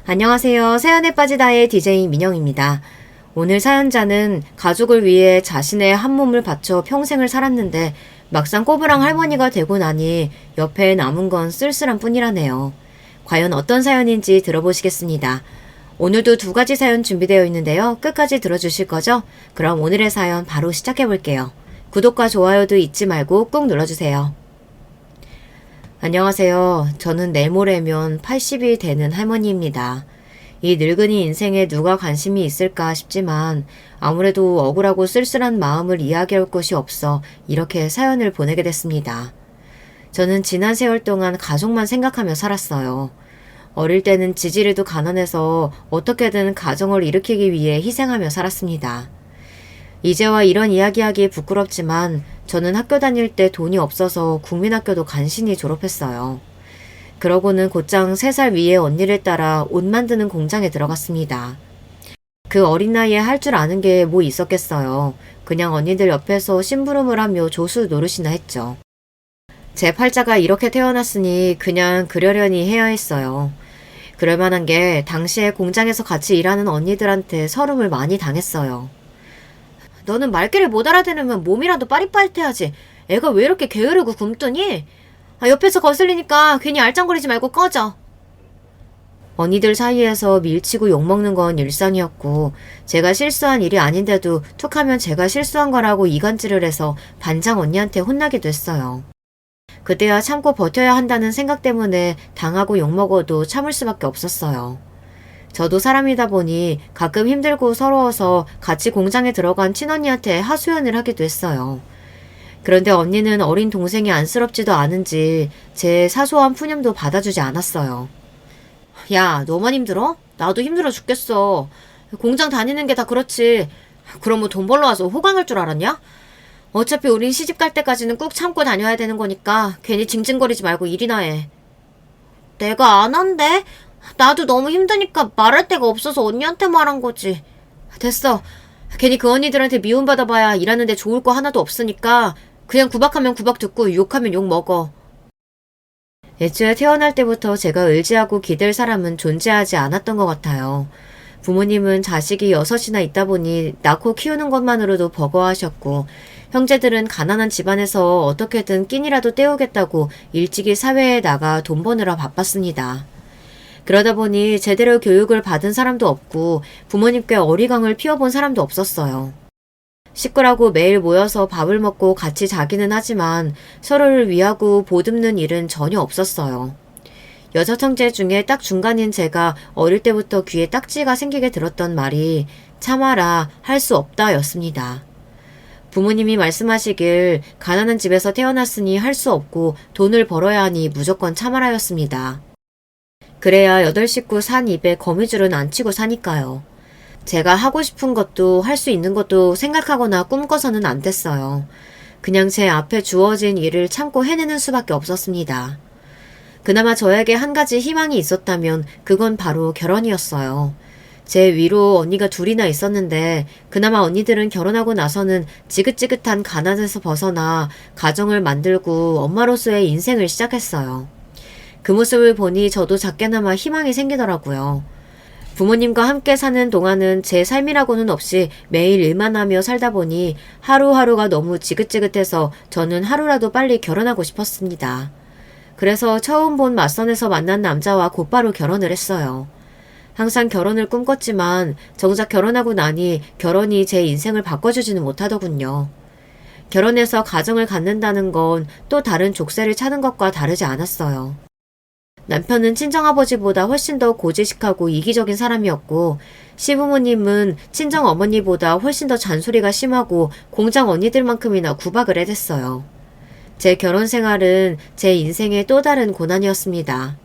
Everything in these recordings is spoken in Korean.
안녕하세요. 사연에 빠지다의 DJ 민영입니다. 오늘 사연자는 가족을 위해 자신의 한 몸을 바쳐 평생을 살았는데 막상 꼬부랑 할머니가 되고 나니 옆에 남은 건 쓸쓸한 뿐이라네요. 과연 어떤 사연인지 들어보시겠습니다. 오늘도 두 가지 사연 준비되어 있는데요. 끝까지 들어주실 거죠? 그럼 오늘의 사연 바로 시작해 볼게요. 구독과 좋아요도 잊지 말고 꾹 눌러주세요. 안녕하세요. 저는 내일 모레면 80이 되는 할머니입니다. 이 늙은이 인생에 누가 관심이 있을까 싶지만 아무래도 억울하고 쓸쓸한 마음을 이야기할 곳이 없어 이렇게 사연을 보내게 됐습니다. 저는 지난 세월 동안 가족만 생각하며 살았어요. 어릴 때는 지지리도 가난해서 어떻게든 가정을 일으키기 위해 희생하며 살았습니다. 이제와 이런 이야기하기 부끄럽지만 저는 학교 다닐 때 돈이 없어서 국민학교도 간신히 졸업했어요. 그러고는 곧장 3살 위의 언니를 따라 옷 만드는 공장에 들어갔습니다. 그 어린 나이에 할 줄 아는 게 뭐 있었겠어요. 그냥 언니들 옆에서 심부름을 하며 조수 노릇이나 했죠. 제 팔자가 이렇게 태어났으니 그냥 그러려니 해야 했어요. 그럴 만한 게 당시에 공장에서 같이 일하는 언니들한테 서름을 많이 당했어요. 너는 말귀를 못 알아들으면 몸이라도 빠릿빠릿해야지. 애가 왜 이렇게 게으르고 굼뜨니? 옆에서 거슬리니까 괜히 알짱거리지 말고 꺼져. 언니들 사이에서 밀치고 욕먹는 건 일상이었고 제가 실수한 일이 아닌데도 툭하면 제가 실수한 거라고 이간질을 해서 반장 언니한테 혼나기도 했어요. 그때야 참고 버텨야 한다는 생각 때문에 당하고 욕먹어도 참을 수밖에 없었어요. 저도 사람이다 보니 가끔 힘들고 서러워서 같이 공장에 들어간 친언니한테 하소연을 하기도 했어요. 그런데 언니는 어린 동생이 안쓰럽지도 않은지 제 사소한 푸념도 받아주지 않았어요. 야, 너만 힘들어? 나도 힘들어 죽겠어. 공장 다니는 게 다 그렇지. 그럼 뭐 돈 벌러 와서 호강할 줄 알았냐? 어차피 우린 시집 갈 때까지는 꾹 참고 다녀야 되는 거니까 괜히 징징거리지 말고 일이나 해. 내가 안 한대? 나도 너무 힘드니까 말할 데가 없어서 언니한테 말한 거지. 됐어. 괜히 그 언니들한테 미움받아봐야 일하는데 좋을 거 하나도 없으니까 그냥 구박하면 구박 듣고 욕하면 욕 먹어. 애초에 태어날 때부터 제가 의지하고 기댈 사람은 존재하지 않았던 것 같아요. 부모님은 자식이 6이나 있다 보니 낳고 키우는 것만으로도 버거워하셨고 형제들은 가난한 집안에서 어떻게든 끼니라도 때우겠다고 일찍이 사회에 나가 돈 버느라 바빴습니다. 그러다 보니 제대로 교육을 받은 사람도 없고 부모님께 어리광을 피워본 사람도 없었어요. 식구라고 매일 모여서 밥을 먹고 같이 자기는 하지만 서로를 위하고 보듬는 일은 전혀 없었어요. 여섯 형제 중에 딱 중간인 제가 어릴 때부터 귀에 딱지가 생기게 들었던 말이 참아라, 할 수 없다 였습니다. 부모님이 말씀하시길 가난한 집에서 태어났으니 할 수 없고 돈을 벌어야 하니 무조건 참아라 였습니다. 그래야 8식구 산 입에 거미줄은 안 치고 사니까요. 제가 하고 싶은 것도 할 수 있는 것도 생각하거나 꿈꿔서는 안 됐어요. 그냥 제 앞에 주어진 일을 참고 해내는 수밖에 없었습니다. 그나마 저에게 한 가지 희망이 있었다면 그건 바로 결혼이었어요. 제 위로 언니가 2이나 있었는데 그나마 언니들은 결혼하고 나서는 지긋지긋한 가난에서 벗어나 가정을 만들고 엄마로서의 인생을 시작했어요. 그 모습을 보니 저도 작게나마 희망이 생기더라고요. 부모님과 함께 사는 동안은 제 삶이라고는 없이 매일 일만 하며 살다 보니 하루하루가 너무 지긋지긋해서 저는 하루라도 빨리 결혼하고 싶었습니다. 그래서 처음 본 맞선에서 만난 남자와 곧바로 결혼을 했어요. 항상 결혼을 꿈꿨지만 정작 결혼하고 나니 결혼이 제 인생을 바꿔주지는 못하더군요. 결혼해서 가정을 갖는다는 건 또 다른 족쇄를 차는 것과 다르지 않았어요. 남편은 친정아버지보다 훨씬 더 고지식하고 이기적인 사람이었고 시부모님은 친정어머니보다 훨씬 더 잔소리가 심하고 공장 언니들만큼이나 구박을 해댔어요. 제 결혼 생활은 제 인생의 또 다른 고난이었습니다.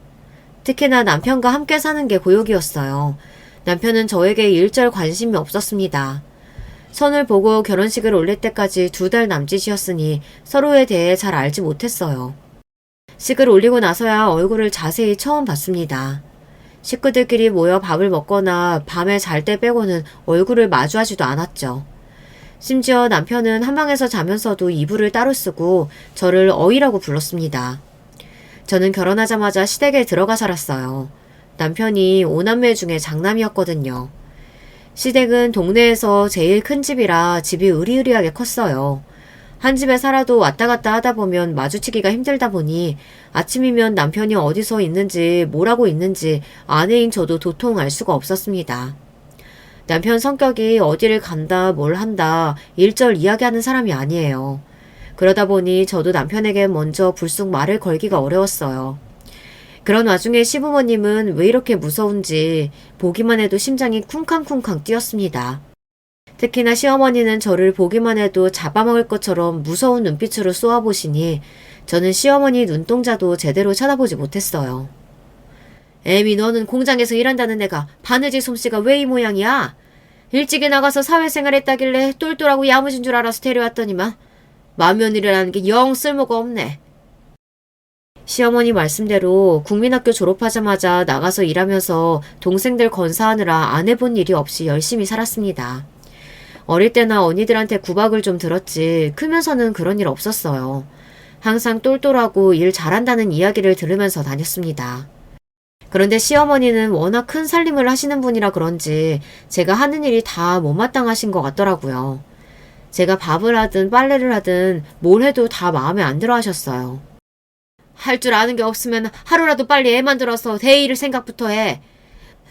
특히나 남편과 함께 사는 게 고역이었어요. 남편은 저에게 일절 관심이 없었습니다. 선을 보고 결혼식을 올릴 때까지 2달 남짓이었으니 서로에 대해 잘 알지 못했어요. 식을 올리고 나서야 얼굴을 자세히 처음 봤습니다. 식구들끼리 모여 밥을 먹거나 밤에 잘 때 빼고는 얼굴을 마주하지도 않았죠. 심지어 남편은 한방에서 자면서도 이불을 따로 쓰고 저를 어이라고 불렀습니다. 저는 결혼하자마자 시댁에 들어가 살았어요. 남편이 5남매 중에 장남이었거든요. 시댁은 동네에서 제일 큰 집이라 집이 으리으리하게 컸어요. 한 집에 살아도 왔다 갔다 하다 보면 마주치기가 힘들다 보니 아침이면 남편이 어디서 있는지 뭘 하고 있는지 아내인 저도 도통 알 수가 없었습니다. 남편 성격이 어디를 간다 뭘 한다 일절 이야기하는 사람이 아니에요. 그러다 보니 저도 남편에게 먼저 불쑥 말을 걸기가 어려웠어요. 그런 와중에 시부모님은 왜 이렇게 무서운지 보기만 해도 심장이 쿵쾅쿵쾅 뛰었습니다. 특히나 시어머니는 저를 보기만 해도 잡아먹을 것처럼 무서운 눈빛으로 쏘아보시니 저는 시어머니 눈동자도 제대로 쳐다보지 못했어요. 애미 너는 공장에서 일한다는 애가 바느질 솜씨가 왜 이 모양이야? 일찍이 나가서 사회생활 했다길래 똘똘하고 야무진 줄 알아서 데려왔더니만 맏며느리라는 게 영 쓸모가 없네. 시어머니 말씀대로 국민학교 졸업하자마자 나가서 일하면서 동생들 건사하느라 안 해본 일이 없이 열심히 살았습니다. 어릴 때나 언니들한테 구박을 좀 들었지 크면서는 그런 일 없었어요. 항상 똘똘하고 일 잘한다는 이야기를 들으면서 다녔습니다. 그런데 시어머니는 워낙 큰 살림을 하시는 분이라 그런지 제가 하는 일이 다 못마땅하신 것 같더라고요. 제가 밥을 하든 빨래를 하든 뭘 해도 다 마음에 안 들어 하셨어요. 할 줄 아는 게 없으면 하루라도 빨리 애 만들어서 대일을 생각부터 해.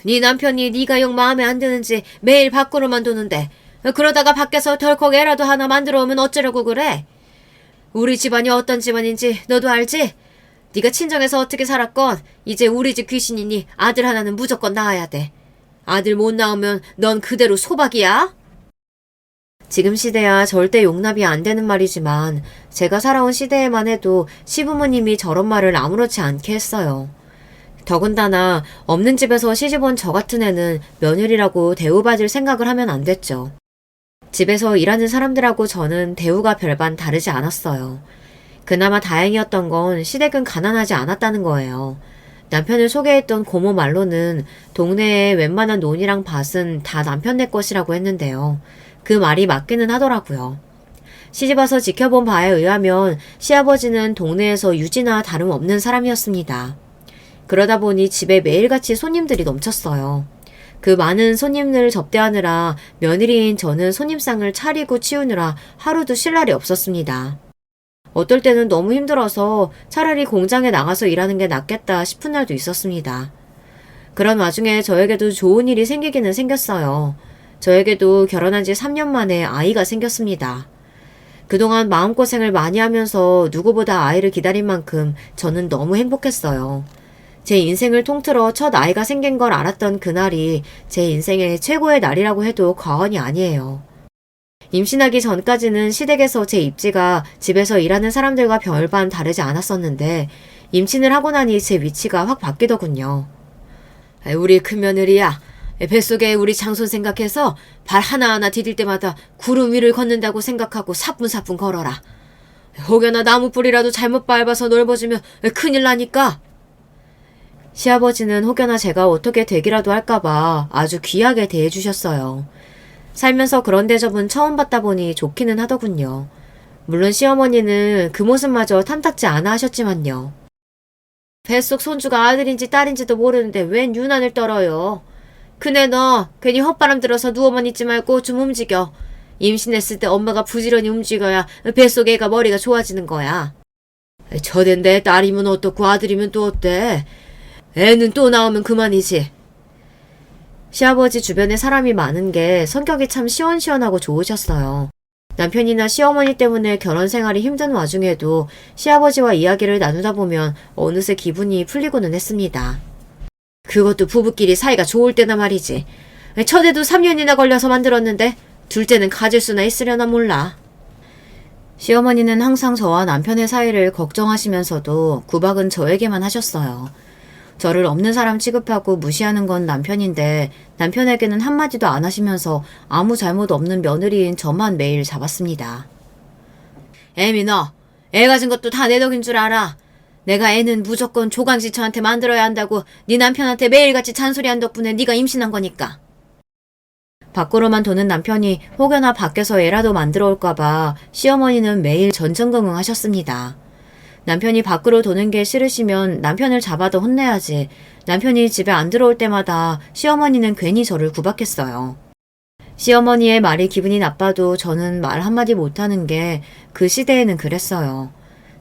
네 남편이 네가 영 마음에 안 드는지 매일 밖으로만 도는데 그러다가 밖에서 덜컥 애라도 하나 만들어 오면 어쩌려고 그래? 우리 집안이 어떤 집안인지 너도 알지? 네가 친정에서 어떻게 살았건 이제 우리 집 귀신이니 아들 하나는 무조건 낳아야 돼. 아들 못 낳으면 넌 그대로 소박이야? 지금 시대야 절대 용납이 안 되는 말이지만 제가 살아온 시대에만 해도 시부모님이 저런 말을 아무렇지 않게 했어요. 더군다나 없는 집에서 시집온 저 같은 애는 며느리라고 대우받을 생각을 하면 안 됐죠. 집에서 일하는 사람들하고 저는 대우가 별반 다르지 않았어요. 그나마 다행이었던 건 시댁은 가난하지 않았다는 거예요. 남편을 소개했던 고모 말로는 동네에 웬만한 논이랑 밭은 다 남편네 것이라고 했는데요. 그 말이 맞기는 하더라고요. 시집와서 지켜본 바에 의하면 시아버지는 동네에서 유지나 다름없는 사람이었습니다. 그러다 보니 집에 매일같이 손님들이 넘쳤어요. 그 많은 손님을 접대하느라 며느리인 저는 손님상을 차리고 치우느라 하루도 쉴 날이 없었습니다. 어떨 때는 너무 힘들어서 차라리 공장에 나가서 일하는 게 낫겠다 싶은 날도 있었습니다. 그런 와중에 저에게도 좋은 일이 생기기는 생겼어요. 저에게도 결혼한 지 3년 만에 아이가 생겼습니다. 그동안 마음고생을 많이 하면서 누구보다 아이를 기다린 만큼 저는 너무 행복했어요. 제 인생을 통틀어 첫 아이가 생긴 걸 알았던 그날이 제 인생의 최고의 날이라고 해도 과언이 아니에요. 임신하기 전까지는 시댁에서 제 입지가 집에서 일하는 사람들과 별반 다르지 않았었는데 임신을 하고 나니 제 위치가 확 바뀌더군요. 우리 큰며느리야. 뱃속에 우리 장손 생각해서 발 하나하나 디딜 때마다 구름 위를 걷는다고 생각하고 사뿐사뿐 걸어라. 혹여나 나무 뿌리라도 잘못 밟아서 넓어지면 큰일 나니까. 시아버지는 혹여나 제가 어떻게 되기라도 할까봐 아주 귀하게 대해주셨어요. 살면서 그런 대접은 처음 받다 보니 좋기는 하더군요. 물론 시어머니는 그 모습마저 탐탁지 않아 하셨지만요. 뱃속 손주가 아들인지 딸인지도 모르는데 웬 유난을 떨어요. 그네 너 괜히 헛바람 들어서 누워만 있지 말고 좀 움직여. 임신했을 때 엄마가 부지런히 움직여야 뱃속 애가 머리가 좋아지는 거야. 저댄데 딸이면 어떻고 아들이면 또 어때? 애는 또 나오면 그만이지. 시아버지 주변에 사람이 많은 게 성격이 참 시원시원하고 좋으셨어요. 남편이나 시어머니 때문에 결혼 생활이 힘든 와중에도 시아버지와 이야기를 나누다 보면 어느새 기분이 풀리고는 했습니다. 그것도 부부끼리 사이가 좋을 때나 말이지. 첫애도 3년이나 걸려서 만들었는데 둘째는 가질 수나 있으려나 몰라. 시어머니는 항상 저와 남편의 사이를 걱정하시면서도 구박은 저에게만 하셨어요. 저를 없는 사람 취급하고 무시하는 건 남편인데 남편에게는 한마디도 안 하시면서 아무 잘못 없는 며느리인 저만 매일 잡았습니다. 애미 너, 애 가진 것도 다 내 덕인 줄 알아. 내가 애는 무조건 조강지처한테 만들어야 한다고 네 남편한테 매일같이 잔소리한 덕분에 네가 임신한 거니까. 밖으로만 도는 남편이 혹여나 밖에서 애라도 만들어 올까봐 시어머니는 매일 전전긍긍 하셨습니다. 남편이 밖으로 도는 게 싫으시면 남편을 잡아도 혼내야지. 남편이 집에 안 들어올 때마다 시어머니는 괜히 저를 구박했어요. 시어머니의 말이 기분이 나빠도 저는 말 한마디 못하는 게 그 시대에는 그랬어요.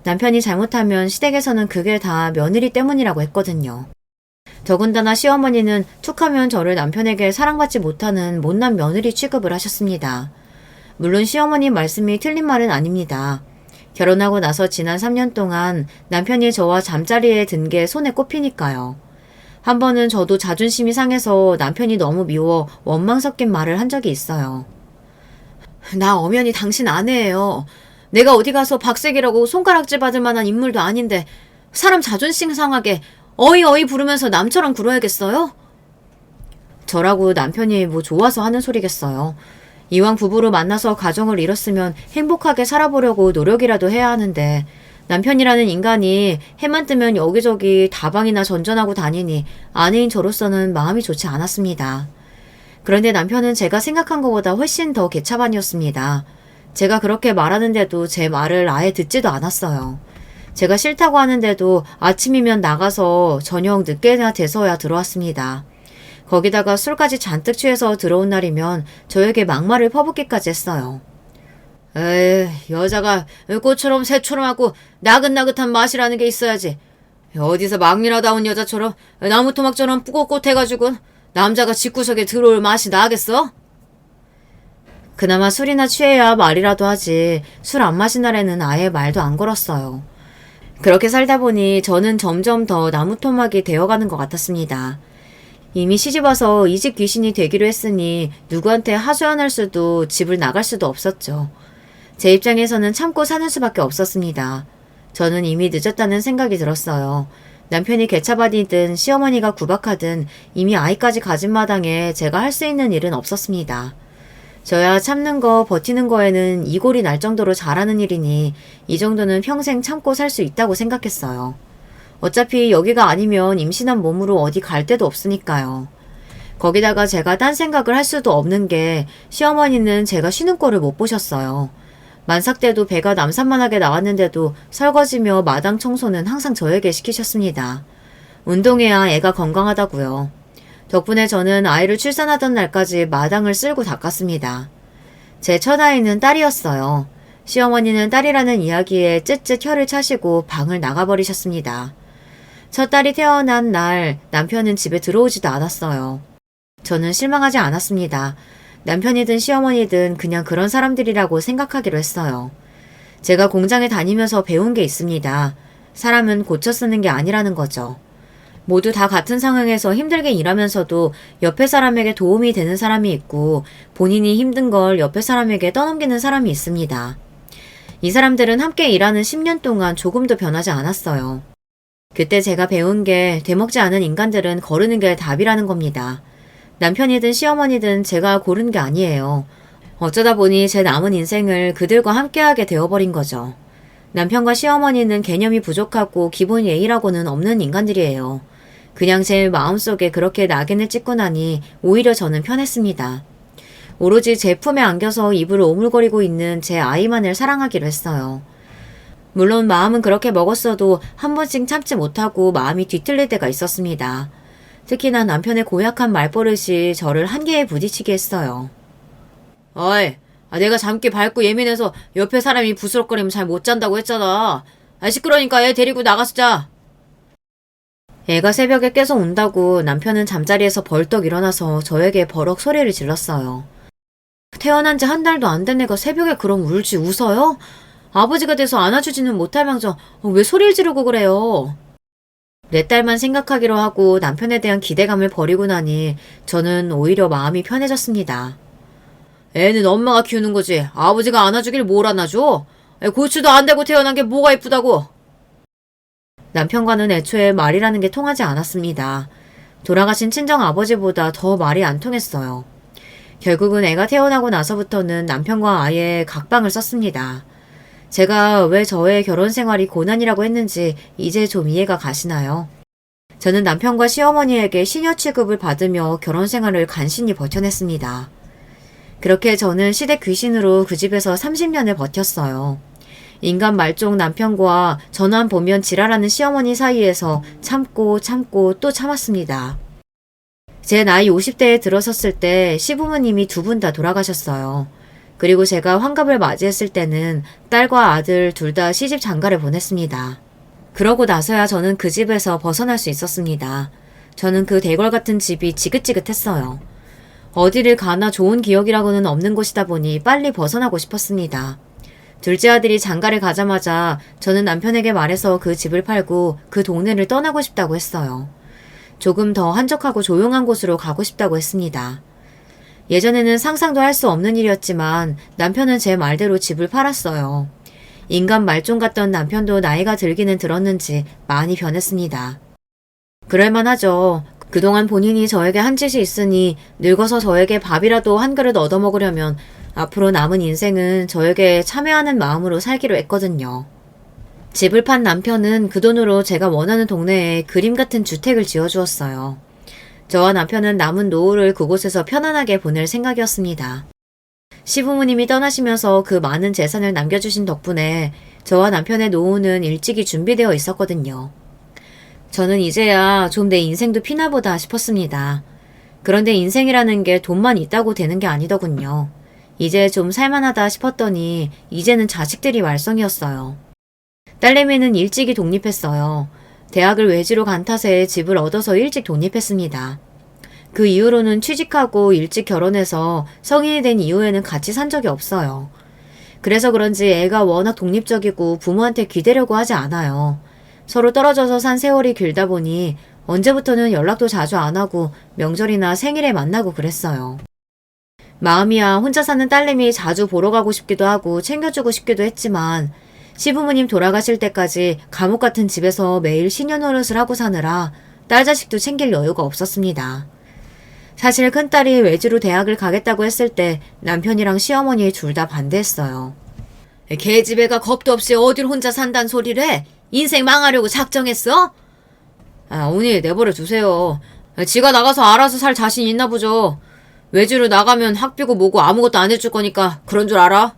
남편이 잘못하면 시댁에서는 그게 다 며느리 때문이라고 했거든요. 더군다나 시어머니는 툭하면 저를 남편에게 사랑받지 못하는 못난 며느리 취급을 하셨습니다. 물론 시어머니 말씀이 틀린 말은 아닙니다. 결혼하고 나서 지난 3년 동안 남편이 저와 잠자리에 든 게 손에 꼽히니까요. 한 번은 저도 자존심이 상해서 남편이 너무 미워 원망 섞인 말을 한 적이 있어요. 나 엄연히 당신 아내예요. 내가 어디 가서 박색이라고 손가락질 받을 만한 인물도 아닌데 사람 자존심 상하게 어이 부르면서 남처럼 굴어야겠어요? 저라고 남편이 뭐 좋아서 하는 소리겠어요. 이왕 부부로 만나서 가정을 이뤘으면 행복하게 살아보려고 노력이라도 해야 하는데 남편이라는 인간이 해만 뜨면 여기저기 다방이나 전전하고 다니니 아내인 저로서는 마음이 좋지 않았습니다. 그런데 남편은 제가 생각한 것보다 훨씬 더 개차반이었습니다. 제가 그렇게 말하는데도 제 말을 아예 듣지도 않았어요. 제가 싫다고 하는데도 아침이면 나가서 저녁 늦게나 돼서야 들어왔습니다. 거기다가 술까지 잔뜩 취해서 들어온 날이면 저에게 막말을 퍼붓기까지 했어요. 에이, 여자가 꽃처럼 새처럼 하고 나긋나긋한 맛이라는 게 있어야지. 어디서 막미라다운 여자처럼 나무토막처럼 뿌긋뿌긋해가지고 남자가 집구석에 들어올 맛이 나겠어? 그나마 술이나 취해야 말이라도 하지 술 안 마신 날에는 아예 말도 안 걸었어요. 그렇게 살다 보니 저는 점점 더 나무토막이 되어가는 것 같았습니다. 이미 시집와서 이 집 귀신이 되기로 했으니 누구한테 하소연할 수도 집을 나갈 수도 없었죠. 제 입장에서는 참고 사는 수밖에 없었습니다. 저는 이미 늦었다는 생각이 들었어요. 남편이 개차반이든 시어머니가 구박하든 이미 아이까지 가진 마당에 제가 할 수 있는 일은 없었습니다. 저야 참는 거 버티는 거에는 이골이 날 정도로 잘하는 일이니 이 정도는 평생 참고 살 수 있다고 생각했어요. 어차피 여기가 아니면 임신한 몸으로 어디 갈 데도 없으니까요. 거기다가 제가 딴 생각을 할 수도 없는 게 시어머니는 제가 쉬는 꼴을 못 보셨어요. 만삭 때도 배가 남산만하게 나왔는데도 설거지며 마당 청소는 항상 저에게 시키셨습니다. 운동해야 애가 건강하다고요. 덕분에 저는 아이를 출산하던 날까지 마당을 쓸고 닦았습니다. 제 첫아이는 딸이었어요. 시어머니는 딸이라는 이야기에 쯧쯧 혀를 차시고 방을 나가버리셨습니다. 첫 딸이 태어난 날 남편은 집에 들어오지도 않았어요. 저는 실망하지 않았습니다. 남편이든 시어머니든 그냥 그런 사람들이라고 생각하기로 했어요. 제가 공장에 다니면서 배운 게 있습니다. 사람은 고쳐 쓰는 게 아니라는 거죠. 모두 다 같은 상황에서 힘들게 일하면서도 옆에 사람에게 도움이 되는 사람이 있고 본인이 힘든 걸 옆에 사람에게 떠넘기는 사람이 있습니다. 이 사람들은 함께 일하는 10년 동안 조금도 변하지 않았어요. 그때 제가 배운 게 되먹지 않은 인간들은 거르는 게 답이라는 겁니다. 남편이든 시어머니든 제가 고른 게 아니에요. 어쩌다 보니 제 남은 인생을 그들과 함께하게 되어버린 거죠. 남편과 시어머니는 개념이 부족하고 기본 예의라고는 없는 인간들이에요. 그냥 제 마음속에 그렇게 낙인을 찍고 나니 오히려 저는 편했습니다. 오로지 제 품에 안겨서 이불을 오물거리고 있는 제 아이만을 사랑하기로 했어요. 물론 마음은 그렇게 먹었어도 한 번씩 참지 못하고 마음이 뒤틀릴 때가 있었습니다. 특히나 남편의 고약한 말버릇이 저를 한계에 부딪히게 했어요. 어이, 내가 잠기 밝고 예민해서 옆에 사람이 부스럭거리면 잘 못 잔다고 했잖아. 시끄러우니까 애 데리고 나가서 자. 애가 새벽에 깨서 운다고 남편은 잠자리에서 벌떡 일어나서 저에게 버럭 소리를 질렀어요. 태어난 지 한 달도 안 된 애가 새벽에 그럼 울지 웃어요? 아버지가 돼서 안아주지는 못할 망정 왜 소리를 지르고 그래요? 내 딸만 생각하기로 하고 남편에 대한 기대감을 버리고 나니 저는 오히려 마음이 편해졌습니다. 애는 엄마가 키우는 거지 아버지가 안아주길 뭘 안아줘? 고추도 안 대고 태어난 게 뭐가 이쁘다고? 남편과는 애초에 말이라는 게 통하지 않았습니다. 돌아가신 친정아버지보다 더 말이 안 통했어요. 결국은 애가 태어나고 나서부터는 남편과 아예 각방을 썼습니다. 제가 왜 저의 결혼 생활이 고난이라고 했는지 이제 좀 이해가 가시나요? 저는 남편과 시어머니에게 시녀 취급을 받으며 결혼 생활을 간신히 버텨냈습니다. 그렇게 저는 시댁 귀신으로 그 집에서 30년을 버텼어요. 인간 말종 남편과 전화만 보면 지랄하는 시어머니 사이에서 참고 또 참았습니다. 제 나이 50대에 들어섰을 때 시부모님이 두 분 다 돌아가셨어요. 그리고 제가 환갑을 맞이했을 때는 딸과 아들 둘 다 시집 장가를 보냈습니다. 그러고 나서야 저는 그 집에서 벗어날 수 있었습니다. 저는 그 대궐 같은 집이 지긋지긋했어요. 어디를 가나 좋은 기억이라고는 없는 곳이다 보니 빨리 벗어나고 싶었습니다. 둘째 아들이 장가를 가자마자 저는 남편에게 말해서 그 집을 팔고 그 동네를 떠나고 싶다고 했어요. 조금 더 한적하고 조용한 곳으로 가고 싶다고 했습니다. 예전에는 상상도 할 수 없는 일이었지만 남편은 제 말대로 집을 팔았어요. 인간 말종 같던 남편도 나이가 들기는 들었는지 많이 변했습니다. 그럴만하죠. 그동안 본인이 저에게 한 짓이 있으니 늙어서 저에게 밥이라도 한 그릇 얻어먹으려면 앞으로 남은 인생은 저에게 참여하는 마음으로 살기로 했거든요. 집을 판 남편은 그 돈으로 제가 원하는 동네에 그림 같은 주택을 지어주었어요. 저와 남편은 남은 노후를 그곳에서 편안하게 보낼 생각이었습니다. 시부모님이 떠나시면서 그 많은 재산을 남겨주신 덕분에 저와 남편의 노후는 일찍이 준비되어 있었거든요. 저는 이제야 좀 내 인생도 피나보다 싶었습니다. 그런데 인생이라는 게 돈만 있다고 되는 게 아니더군요. 이제 좀 살만하다 싶었더니 이제는 자식들이 말썽이었어요. 딸내미는 일찍이 독립했어요. 대학을 외지로 간 탓에 집을 얻어서 일찍 독립했습니다. 그 이후로는 취직하고 일찍 결혼해서 성인이 된 이후에는 같이 산 적이 없어요. 그래서 그런지 애가 워낙 독립적이고 부모한테 기대려고 하지 않아요. 서로 떨어져서 산 세월이 길다 보니 언제부터는 연락도 자주 안 하고 명절이나 생일에 만나고 그랬어요. 마음이야 혼자 사는 딸내미 자주 보러 가고 싶기도 하고 챙겨주고 싶기도 했지만 시부모님 돌아가실 때까지 감옥 같은 집에서 매일 신년노릇을 하고 사느라 딸 자식도 챙길 여유가 없었습니다. 사실 큰딸이 외지로 대학을 가겠다고 했을 때 남편이랑 시어머니 둘 다 반대했어요. 개집애가 겁도 없이 어딜 혼자 산단 소리래? 인생 망하려고 작정했어? 어머니 내버려 두세요. 지가 나가서 알아서 살 자신 있나 보죠. 외지로 나가면 학비고 뭐고 아무것도 안 해줄 거니까 그런 줄 알아?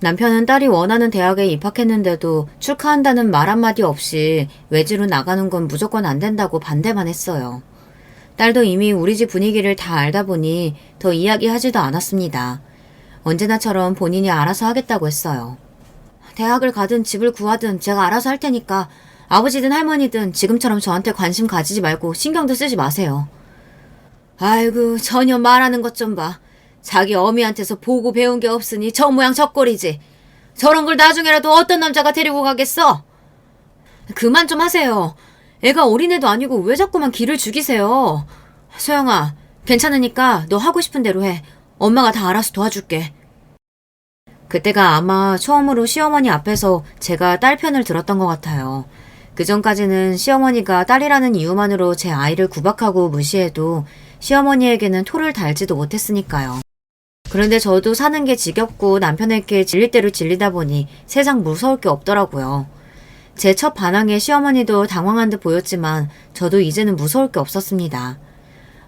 남편은 딸이 원하는 대학에 입학했는데도 축하한다는 말 한마디 없이 외지로 나가는 건 무조건 안 된다고 반대만 했어요. 딸도 이미 우리 집 분위기를 다 알다 보니 더 이야기하지도 않았습니다. 언제나처럼 본인이 알아서 하겠다고 했어요. 대학을 가든 집을 구하든 제가 알아서 할 테니까 아버지든 할머니든 지금처럼 저한테 관심 가지지 말고 신경도 쓰지 마세요. 아이고 전혀 말하는 것 좀 봐. 자기 어미한테서 보고 배운 게 없으니 저 모양 저 꼴이지. 저런 걸 나중에라도 어떤 남자가 데리고 가겠어? 그만 좀 하세요. 애가 어린애도 아니고 왜 자꾸만 기를 죽이세요. 소영아, 괜찮으니까 너 하고 싶은 대로 해. 엄마가 다 알아서 도와줄게. 그때가 아마 처음으로 시어머니 앞에서 제가 딸 편을 들었던 것 같아요. 그전까지는 시어머니가 딸이라는 이유만으로 제 아이를 구박하고 무시해도 시어머니에게는 토를 달지도 못했으니까요. 그런데 저도 사는 게 지겹고 남편에게 질릴 대로 질리다 보니 세상 무서울 게 없더라고요. 제 첫 반항에 시어머니도 당황한 듯 보였지만 저도 이제는 무서울 게 없었습니다.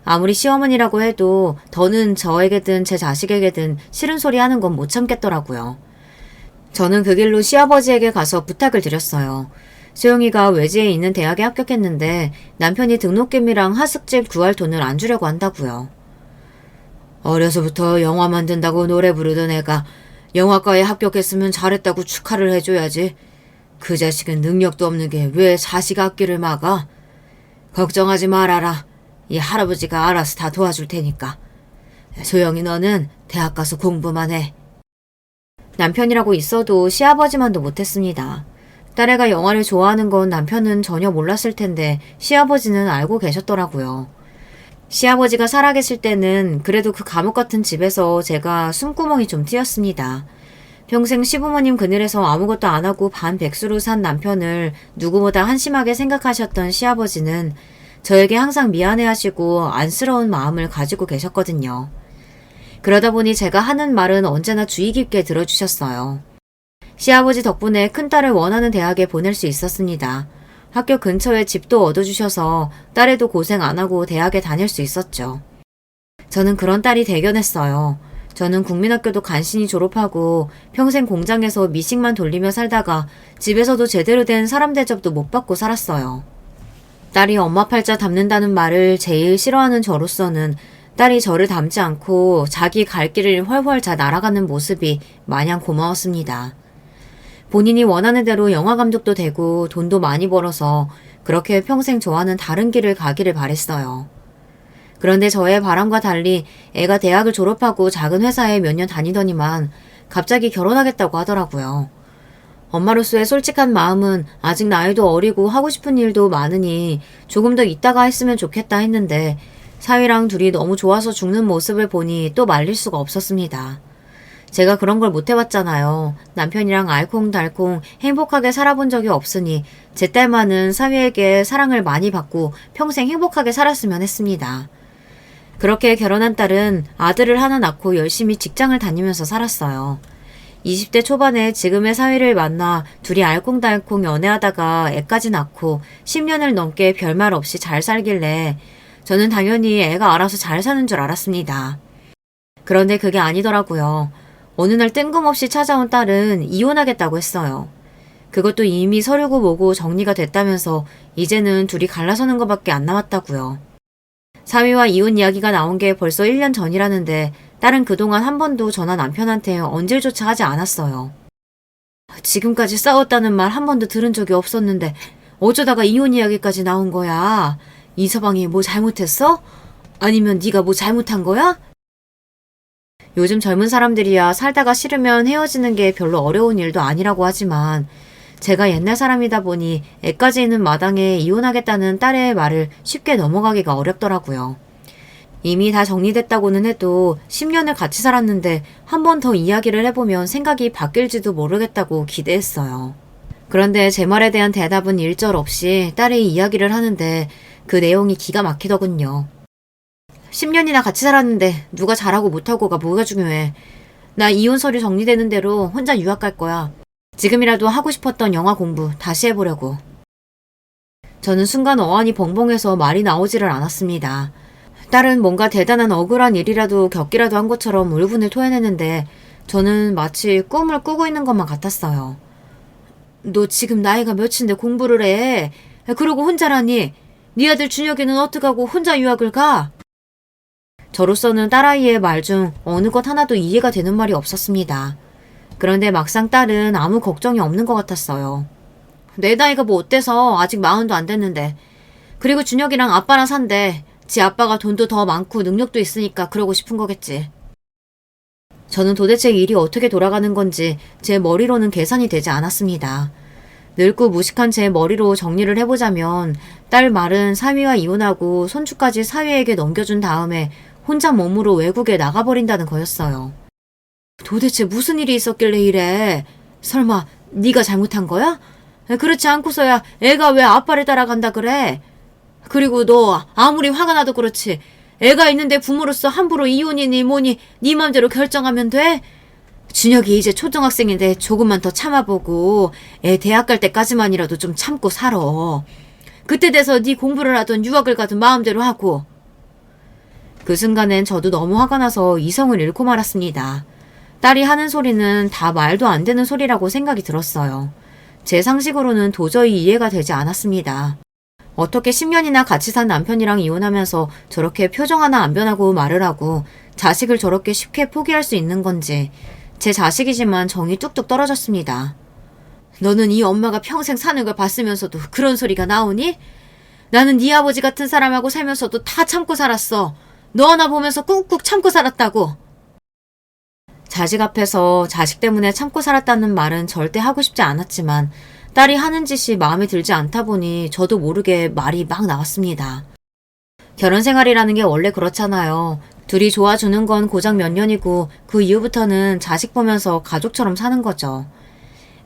아무리 시어머니라고 해도 더는 저에게든 제 자식에게든 싫은 소리 하는 건 못 참겠더라고요. 저는 그 길로 시아버지에게 가서 부탁을 드렸어요. 소영이가 외지에 있는 대학에 합격했는데 남편이 등록금이랑 하숙집 구할 돈을 안 주려고 한다고요. 어려서부터 영화 만든다고 노래 부르던 애가 영화과에 합격했으면 잘했다고 축하를 해줘야지. 그 자식은 능력도 없는 게 왜 자식 앞길을 막아? 걱정하지 말아라. 이 할아버지가 알아서 다 도와줄 테니까. 소영이 너는 대학 가서 공부만 해. 남편이라고 있어도 시아버지만도 못했습니다. 딸애가 영화를 좋아하는 건 남편은 전혀 몰랐을 텐데 시아버지는 알고 계셨더라고요. 시아버지가 살아계실 때는 그래도 그 감옥 같은 집에서 제가 숨구멍이 좀 트였습니다. 평생 시부모님 그늘에서 아무것도 안 하고 반백수로 산 남편을 누구보다 한심하게 생각하셨던 시아버지는 저에게 항상 미안해하시고 안쓰러운 마음을 가지고 계셨거든요. 그러다 보니 제가 하는 말은 언제나 주의 깊게 들어주셨어요. 시아버지 덕분에 큰딸을 원하는 대학에 보낼 수 있었습니다. 학교 근처에 집도 얻어주셔서 딸애도 고생 안 하고 대학에 다닐 수 있었죠. 저는 그런 딸이 대견했어요. 저는 국민학교도 간신히 졸업하고 평생 공장에서 미식만 돌리며 살다가 집에서도 제대로 된 사람 대접도 못 받고 살았어요. 딸이 엄마 팔자 닮는다는 말을 제일 싫어하는 저로서는 딸이 저를 닮지 않고 자기 갈 길을 훨훨 잘 날아가는 모습이 마냥 고마웠습니다. 본인이 원하는 대로 영화 감독도 되고 돈도 많이 벌어서 그렇게 평생 저와는 다른 길을 가기를 바랬어요. 그런데 저의 바람과 달리 애가 대학을 졸업하고 작은 회사에 몇 년 다니더니만 갑자기 결혼하겠다고 하더라고요. 엄마로서의 솔직한 마음은 아직 나이도 어리고 하고 싶은 일도 많으니 조금 더 있다가 했으면 좋겠다 했는데 사위랑 둘이 너무 좋아서 죽는 모습을 보니 또 말릴 수가 없었습니다. 제가 그런 걸 못 해봤잖아요. 남편이랑 알콩달콩 행복하게 살아본 적이 없으니 제 딸만은 사위에게 사랑을 많이 받고 평생 행복하게 살았으면 했습니다. 그렇게 결혼한 딸은 아들을 하나 낳고 열심히 직장을 다니면서 살았어요. 20대 초반에 지금의 사위를 만나 둘이 알콩달콩 연애하다가 애까지 낳고 10년을 넘게 별말 없이 잘 살길래 저는 당연히 애가 알아서 잘 사는 줄 알았습니다. 그런데 그게 아니더라고요. 어느 날 뜬금없이 찾아온 딸은 이혼하겠다고 했어요. 그것도 이미 서류고 뭐고 정리가 됐다면서 이제는 둘이 갈라서는 것밖에 안 남았다고요. 사위와 이혼 이야기가 나온 게 벌써 1년 전이라는데 딸은 그동안 한 번도 전화 남편한테 언질조차 하지 않았어요. 지금까지 싸웠다는 말 한 번도 들은 적이 없었는데 어쩌다가 이혼 이야기까지 나온 거야? 이서방이 뭐 잘못했어? 아니면 네가 뭐 잘못한 거야? 요즘 젊은 사람들이야 살다가 싫으면 헤어지는 게 별로 어려운 일도 아니라고 하지만 제가 옛날 사람이다 보니 애까지 있는 마당에 이혼하겠다는 딸의 말을 쉽게 넘어가기가 어렵더라고요. 이미 다 정리됐다고는 해도 10년을 같이 살았는데 한 번 더 이야기를 해보면 생각이 바뀔지도 모르겠다고 기대했어요. 그런데 제 말에 대한 대답은 일절없이 딸이 이야기를 하는데 그 내용이 기가 막히더군요. 10년이나 같이 살았는데 누가 잘하고 못하고가 뭐가 중요해. 나 이혼 서류 정리되는 대로 혼자 유학 갈 거야. 지금이라도 하고 싶었던 영화 공부 다시 해보려고. 저는 순간 어안이 벙벙해서 말이 나오지를 않았습니다. 딸은 뭔가 대단한 억울한 일이라도 겪기라도 한 것처럼 울분을 토해내는데 저는 마치 꿈을 꾸고 있는 것만 같았어요. 너 지금 나이가 몇인데 공부를 해? 그러고 혼자라니? 네 아들 준혁이는 어떡하고 혼자 유학을 가? 저로서는 딸아이의 말 중 어느 것 하나도 이해가 되는 말이 없었습니다. 그런데 막상 딸은 아무 걱정이 없는 것 같았어요. 내 나이가 뭐 어때서 아직 40도 안 됐는데. 그리고 준혁이랑 아빠랑 산대. 지 아빠가 돈도 더 많고 능력도 있으니까 그러고 싶은 거겠지. 저는 도대체 일이 어떻게 돌아가는 건지 제 머리로는 계산이 되지 않았습니다. 늙고 무식한 제 머리로 정리를 해보자면 딸 말은 사위와 이혼하고 손주까지 사위에게 넘겨준 다음에 혼자 몸으로 외국에 나가버린다는 거였어요. 도대체 무슨 일이 있었길래 이래? 설마 네가 잘못한 거야? 그렇지 않고서야 애가 왜 아빠를 따라간다 그래? 그리고 너 아무리 화가 나도 그렇지 애가 있는데 부모로서 함부로 이혼이니 뭐니 네 맘대로 결정하면 돼? 준혁이 이제 초등학생인데 조금만 더 참아보고 애 대학 갈 때까지만이라도 좀 참고 살아. 그때 돼서 네 공부를 하든 유학을 가든 마음대로 하고. 그 순간엔 저도 너무 화가 나서 이성을 잃고 말았습니다. 딸이 하는 소리는 다 말도 안 되는 소리라고 생각이 들었어요. 제 상식으로는 도저히 이해가 되지 않았습니다. 어떻게 10년이나 같이 산 남편이랑 이혼하면서 저렇게 표정 하나 안 변하고 말을 하고 자식을 저렇게 쉽게 포기할 수 있는 건지 제 자식이지만 정이 뚝뚝 떨어졌습니다. 너는 이 엄마가 평생 사는 걸 봤으면서도 그런 소리가 나오니? 나는 네 아버지 같은 사람하고 살면서도 다 참고 살았어. 너 하나 보면서 꾹꾹 참고 살았다고. 자식 앞에서 자식 때문에 참고 살았다는 말은 절대 하고 싶지 않았지만 딸이 하는 짓이 마음에 들지 않다 보니 저도 모르게 말이 막 나왔습니다. 결혼 생활이라는 게 원래 그렇잖아요. 둘이 좋아주는 건 고작 몇 년이고 그 이후부터는 자식 보면서 가족처럼 사는 거죠.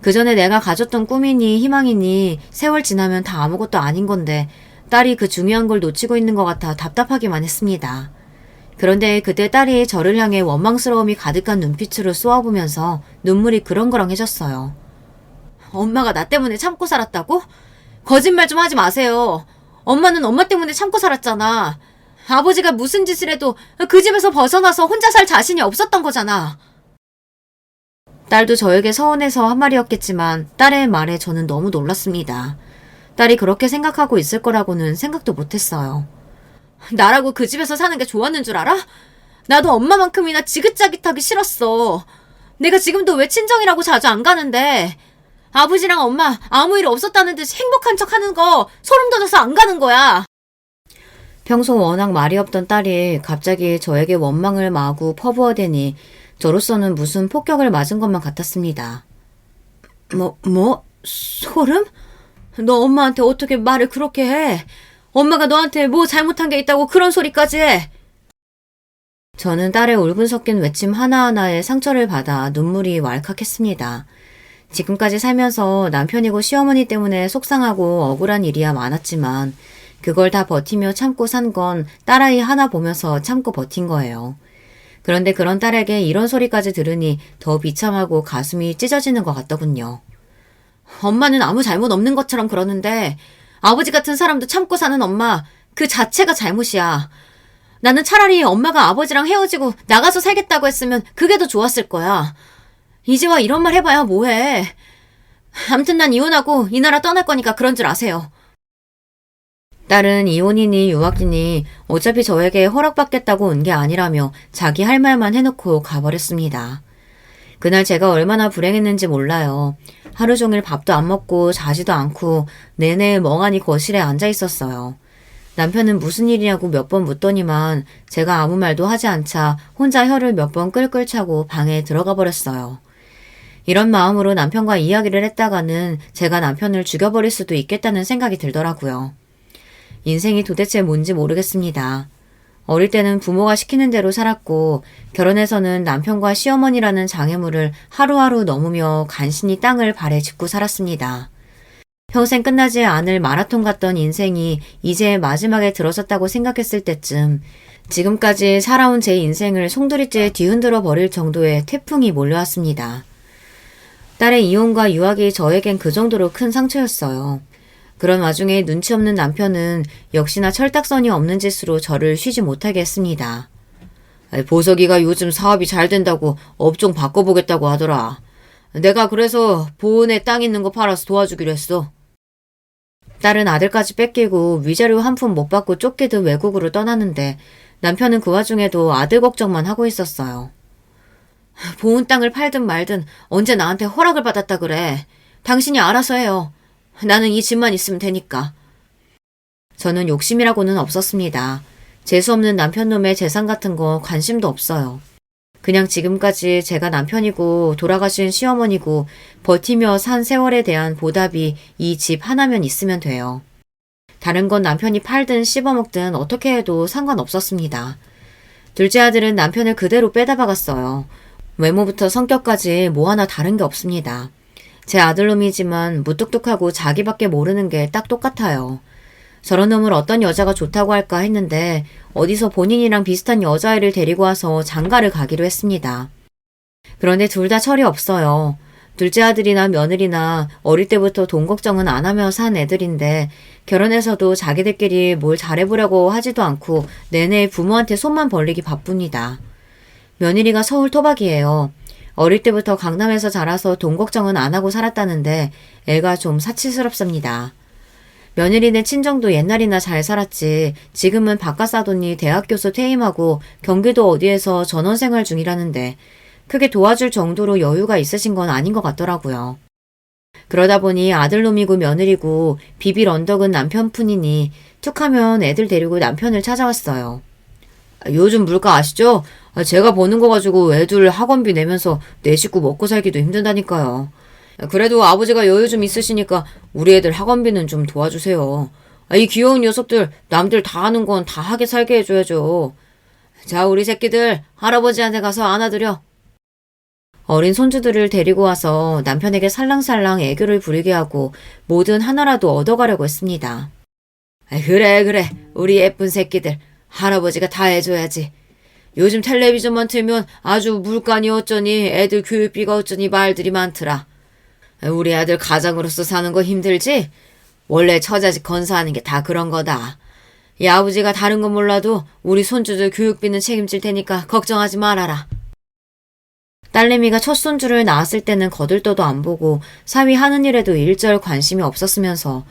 그 전에 내가 가졌던 꿈이니 희망이니 세월 지나면 다 아무것도 아닌 건데 딸이 그 중요한 걸 놓치고 있는 것 같아 답답하기만 했습니다. 그런데 그때 딸이 저를 향해 원망스러움이 가득한 눈빛으로 쏘아보면서 눈물이 그렁그렁해졌어요. 엄마가 나 때문에 참고 살았다고? 거짓말 좀 하지 마세요. 엄마는 엄마 때문에 참고 살았잖아. 아버지가 무슨 짓을 해도 그 집에서 벗어나서 혼자 살 자신이 없었던 거잖아. 딸도 저에게 서운해서 한 말이었겠지만 딸의 말에 저는 너무 놀랐습니다. 딸이 그렇게 생각하고 있을 거라고는 생각도 못했어요. 나라고 그 집에서 사는 게 좋았는 줄 알아? 나도 엄마만큼이나 지긋자깃하기 싫었어. 내가 지금도 왜 친정이라고 자주 안 가는데 아버지랑 엄마 아무 일 없었다는 듯이 행복한 척 하는 거 소름 돋아서 안 가는 거야. 평소 워낙 말이 없던 딸이 갑자기 저에게 원망을 마구 퍼부어대니 저로서는 무슨 폭격을 맞은 것만 같았습니다. 소름? 너 엄마한테 어떻게 말을 그렇게 해? 엄마가 너한테 뭐 잘못한 게 있다고 그런 소리까지 해? 저는 딸의 울분 섞인 외침 하나하나에 상처를 받아 눈물이 왈칵했습니다. 지금까지 살면서 남편이고 시어머니 때문에 속상하고 억울한 일이야 많았지만 그걸 다 버티며 참고 산 건 딸아이 하나 보면서 참고 버틴 거예요. 그런데 그런 딸에게 이런 소리까지 들으니 더 비참하고 가슴이 찢어지는 것 같더군요. 엄마는 아무 잘못 없는 것처럼 그러는데 아버지 같은 사람도 참고 사는 엄마 그 자체가 잘못이야. 나는 차라리 엄마가 아버지랑 헤어지고 나가서 살겠다고 했으면 그게 더 좋았을 거야. 이제 와 이런 말 해봐야 뭐해. 암튼 난 이혼하고 이 나라 떠날 거니까 그런 줄 아세요. 딸은 이혼이니 유학이니 어차피 저에게 허락받겠다고 온 게 아니라며 자기 할 말만 해놓고 가버렸습니다. 그날 제가 얼마나 불행했는지 몰라요. 하루 종일 밥도 안 먹고 자지도 않고 내내 멍하니 거실에 앉아 있었어요. 남편은 무슨 일이냐고 몇 번 묻더니만 제가 아무 말도 하지 않자 혼자 혀를 몇 번 끌끌 차고 방에 들어가 버렸어요. 이런 마음으로 남편과 이야기를 했다가는 제가 남편을 죽여버릴 수도 있겠다는 생각이 들더라고요. 인생이 도대체 뭔지 모르겠습니다. 어릴 때는 부모가 시키는 대로 살았고 결혼해서는 남편과 시어머니라는 장애물을 하루하루 넘으며 간신히 땅을 발에 짚고 살았습니다. 평생 끝나지 않을 마라톤 같던 인생이 이제 마지막에 들어섰다고 생각했을 때쯤 지금까지 살아온 제 인생을 송두리째 뒤흔들어 버릴 정도의 태풍이 몰려왔습니다. 딸의 이혼과 유학이 저에겐 그 정도로 큰 상처였어요. 그런 와중에 눈치 없는 남편은 역시나 철딱선이 없는 짓으로 저를 쉬지 못하게 했습니다. 보석이가 요즘 사업이 잘 된다고 업종 바꿔보겠다고 하더라. 내가 그래서 보은에 땅 있는 거 팔아서 도와주기로 했어. 딸은 아들까지 뺏기고 위자료 한 푼 못 받고 쫓기듯 외국으로 떠났는데 남편은 그 와중에도 아들 걱정만 하고 있었어요. 보은 땅을 팔든 말든 언제 나한테 허락을 받았다 그래. 당신이 알아서 해요. 나는 이 집만 있으면 되니까. 저는 욕심이라고는 없었습니다. 재수없는 남편놈의 재산 같은 거 관심도 없어요. 그냥 지금까지 제가 남편이고 돌아가신 시어머니고 버티며 산 세월에 대한 보답이 이 집 하나면 있으면 돼요. 다른 건 남편이 팔든 씹어먹든 어떻게 해도 상관없었습니다. 둘째 아들은 남편을 그대로 빼다 박았어요. 외모부터 성격까지 뭐 하나 다른 게 없습니다. 제 아들놈이지만 무뚝뚝하고 자기밖에 모르는 게 딱 똑같아요. 저런 놈을 어떤 여자가 좋다고 할까 했는데 어디서 본인이랑 비슷한 여자애를 데리고 와서 장가를 가기로 했습니다. 그런데 둘 다 철이 없어요. 둘째 아들이나 며느리나 어릴 때부터 돈 걱정은 안 하며 산 애들인데 결혼해서도 자기들끼리 뭘 잘해보려고 하지도 않고 내내 부모한테 손만 벌리기 바쁩니다. 며느리가 서울 토박이에요. 어릴 때부터 강남에서 자라서 돈 걱정은 안 하고 살았다는데 애가 좀 사치스럽습니다. 며느리네 친정도 옛날이나 잘 살았지 지금은 바깥 사돈이 대학 교수 퇴임하고 경기도 어디에서 전원생활 중이라는데 크게 도와줄 정도로 여유가 있으신 건 아닌 것 같더라고요. 그러다 보니 아들놈이고 며느리고 비빌 언덕은 남편뿐이니 툭하면 애들 데리고 남편을 찾아왔어요. 요즘 물가 아시죠? 제가 버는 거 가지고 애들 학원비 내면서 내 식구 먹고 살기도 힘든다니까요. 그래도 아버지가 여유 좀 있으시니까 우리 애들 학원비는 좀 도와주세요. 이 귀여운 녀석들 남들 다 하는 건 다 하게 살게 해줘야죠. 자, 우리 새끼들 할아버지한테 가서 안아드려. 어린 손주들을 데리고 와서 남편에게 살랑살랑 애교를 부리게 하고 뭐든 하나라도 얻어가려고 했습니다. 그래 우리 예쁜 새끼들 할아버지가 다 해줘야지. 요즘 텔레비전만 틀면 아주 물가니 어쩌니 애들 교육비가 어쩌니 말들이 많더라. 우리 아들 가장으로서 사는 거 힘들지? 원래 처자식 건사하는 게 다 그런 거다. 이 아버지가 다른 건 몰라도 우리 손주들 교육비는 책임질 테니까 걱정하지 말아라. 딸내미가 첫 손주를 낳았을 때는 거들떠도 안 보고 사위 하는 일에도 일절 관심이 없었으면서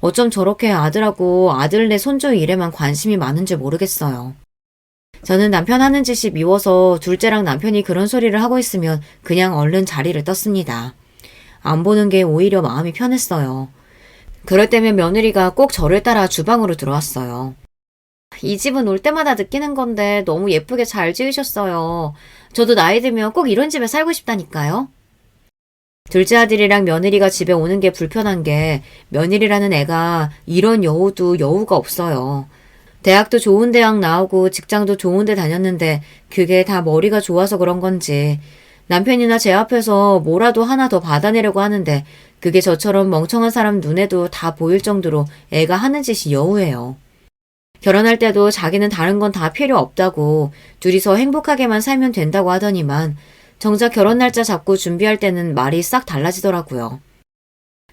어쩜 저렇게 아들하고 아들네 손주 일에만 관심이 많은지 모르겠어요. 저는 남편 하는 짓이 미워서 둘째랑 남편이 그런 소리를 하고 있으면 그냥 얼른 자리를 떴습니다. 안 보는 게 오히려 마음이 편했어요. 그럴 때면 며느리가 꼭 저를 따라 주방으로 들어왔어요. 이 집은 올 때마다 느끼는 건데 너무 예쁘게 잘 지으셨어요. 저도 나이 들면 꼭 이런 집에 살고 싶다니까요. 둘째 아들이랑 며느리가 집에 오는 게 불편한 게 며느리라는 애가 이런 여우도 여우가 없어요. 대학도 좋은 대학 나오고 직장도 좋은 데 다녔는데 그게 다 머리가 좋아서 그런 건지 남편이나 제 앞에서 뭐라도 하나 더 받아내려고 하는데 그게 저처럼 멍청한 사람 눈에도 다 보일 정도로 애가 하는 짓이 여우예요. 결혼할 때도 자기는 다른 건 다 필요 없다고 둘이서 행복하게만 살면 된다고 하더니만 정작 결혼 날짜 잡고 준비할 때는 말이 싹 달라지더라고요.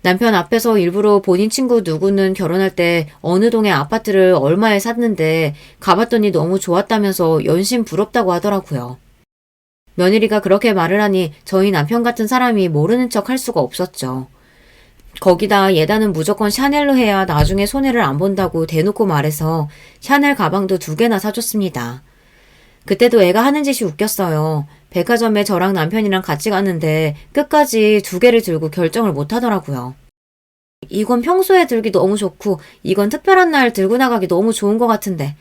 남편 앞에서 일부러 본인 친구 누구는 결혼할 때 어느 동에 아파트를 얼마에 샀는데 가봤더니 너무 좋았다면서 연신 부럽다고 하더라고요. 며느리가 그렇게 말을 하니 저희 남편 같은 사람이 모르는 척 할 수가 없었죠. 거기다 예단은 무조건 샤넬로 해야 나중에 손해를 안 본다고 대놓고 말해서 샤넬 가방도 2개나 사줬습니다. 그때도 애가 하는 짓이 웃겼어요. 백화점에 저랑 남편이랑 같이 갔는데 끝까지 2개를 들고 결정을 못 하더라고요. 이건 평소에 들기 너무 좋고 이건 특별한 날 들고 나가기 너무 좋은 것 같은데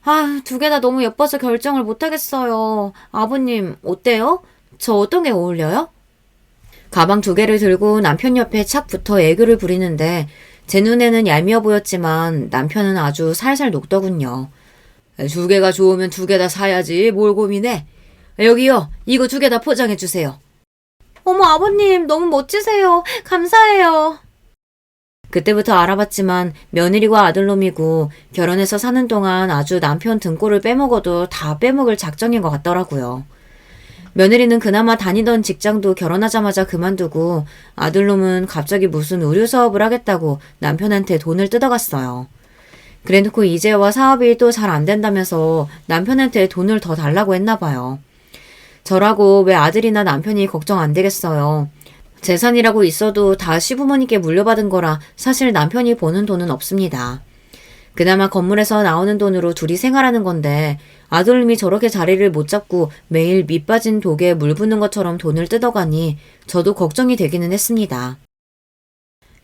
2개 다 너무 예뻐서 결정을 못 하겠어요. 아버님 어때요? 저 어떤 게 어울려요? 가방 2개를 들고 남편 옆에 착 붙어 애교를 부리는데 제 눈에는 얄미워 보였지만 남편은 아주 살살 녹더군요. 2개가 좋으면 2개 다 사야지 뭘 고민해. 여기요. 이거 2개 다 포장해 주세요. 어머 아버님 너무 멋지세요. 감사해요. 그때부터 알아봤지만 며느리와 아들놈이고 결혼해서 사는 동안 아주 남편 등골을 빼먹어도 다 빼먹을 작정인 것 같더라고요. 며느리는 그나마 다니던 직장도 결혼하자마자 그만두고 아들놈은 갑자기 무슨 의류 사업을 하겠다고 남편한테 돈을 뜯어갔어요. 그래놓고 이제와 사업이 또 잘 안 된다면서 남편한테 돈을 더 달라고 했나 봐요. 저라고 왜 아들이나 남편이 걱정 안 되겠어요. 재산이라고 있어도 다 시부모님께 물려받은 거라 사실 남편이 버는 돈은 없습니다. 그나마 건물에서 나오는 돈으로 둘이 생활하는 건데 아들님이 저렇게 자리를 못 잡고 매일 밑 빠진 독에 물 붓는 것처럼 돈을 뜯어가니 저도 걱정이 되기는 했습니다.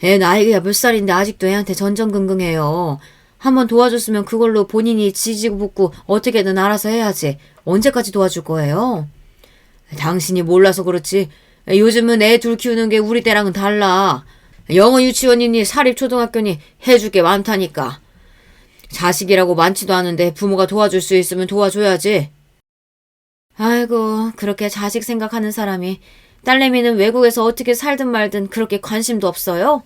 애 나이가 몇 살인데 아직도 애한테 전전긍긍해요. 한번 도와줬으면 그걸로 본인이 지지고 볶고 어떻게든 알아서 해야지. 언제까지 도와줄 거예요? 당신이 몰라서 그렇지. 요즘은 애 둘 키우는 게 우리 때랑은 달라. 영어 유치원이니 사립초등학교니 해줄 게 많다니까. 자식이라고 많지도 않은데 부모가 도와줄 수 있으면 도와줘야지. 아이고 그렇게 자식 생각하는 사람이 딸내미는 외국에서 어떻게 살든 말든 그렇게 관심도 없어요?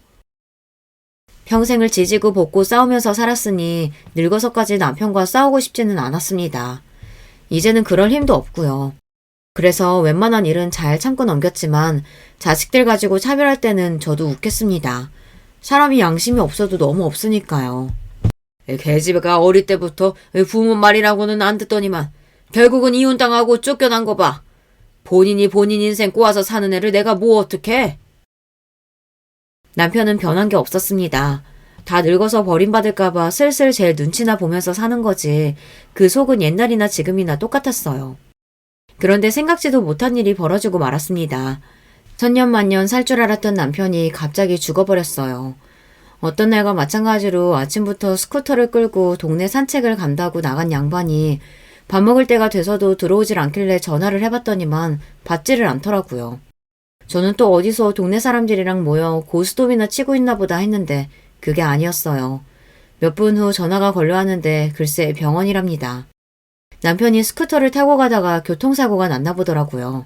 평생을 지지고 볶고 싸우면서 살았으니 늙어서까지 남편과 싸우고 싶지는 않았습니다. 이제는 그럴 힘도 없고요. 그래서 웬만한 일은 잘 참고 넘겼지만 자식들 가지고 차별할 때는 저도 웃겠습니다. 사람이 양심이 없어도 너무 없으니까요. 계집애가 어릴 때부터 부모 말이라고는 안 듣더니만 결국은 이혼당하고 쫓겨난 거 봐. 본인이 본인 인생 꼬아서 사는 애를 내가 뭐 어떡해? 남편은 변한 게 없었습니다. 다 늙어서 버림받을까봐 슬슬 제 눈치나 보면서 사는 거지 그 속은 옛날이나 지금이나 똑같았어요. 그런데 생각지도 못한 일이 벌어지고 말았습니다. 천년만년 살 줄 알았던 남편이 갑자기 죽어버렸어요. 어떤 날과 마찬가지로 아침부터 스쿠터를 끌고 동네 산책을 간다고 나간 양반이 밥 먹을 때가 돼서도 들어오질 않길래 전화를 해봤더니만 받지를 않더라고요. 저는 또 어디서 동네 사람들이랑 모여 고스톱이나 치고 있나 보다 했는데 그게 아니었어요. 몇 분 후 전화가 걸려왔는데 글쎄 병원이랍니다. 남편이 스쿠터를 타고 가다가 교통사고가 났나 보더라고요.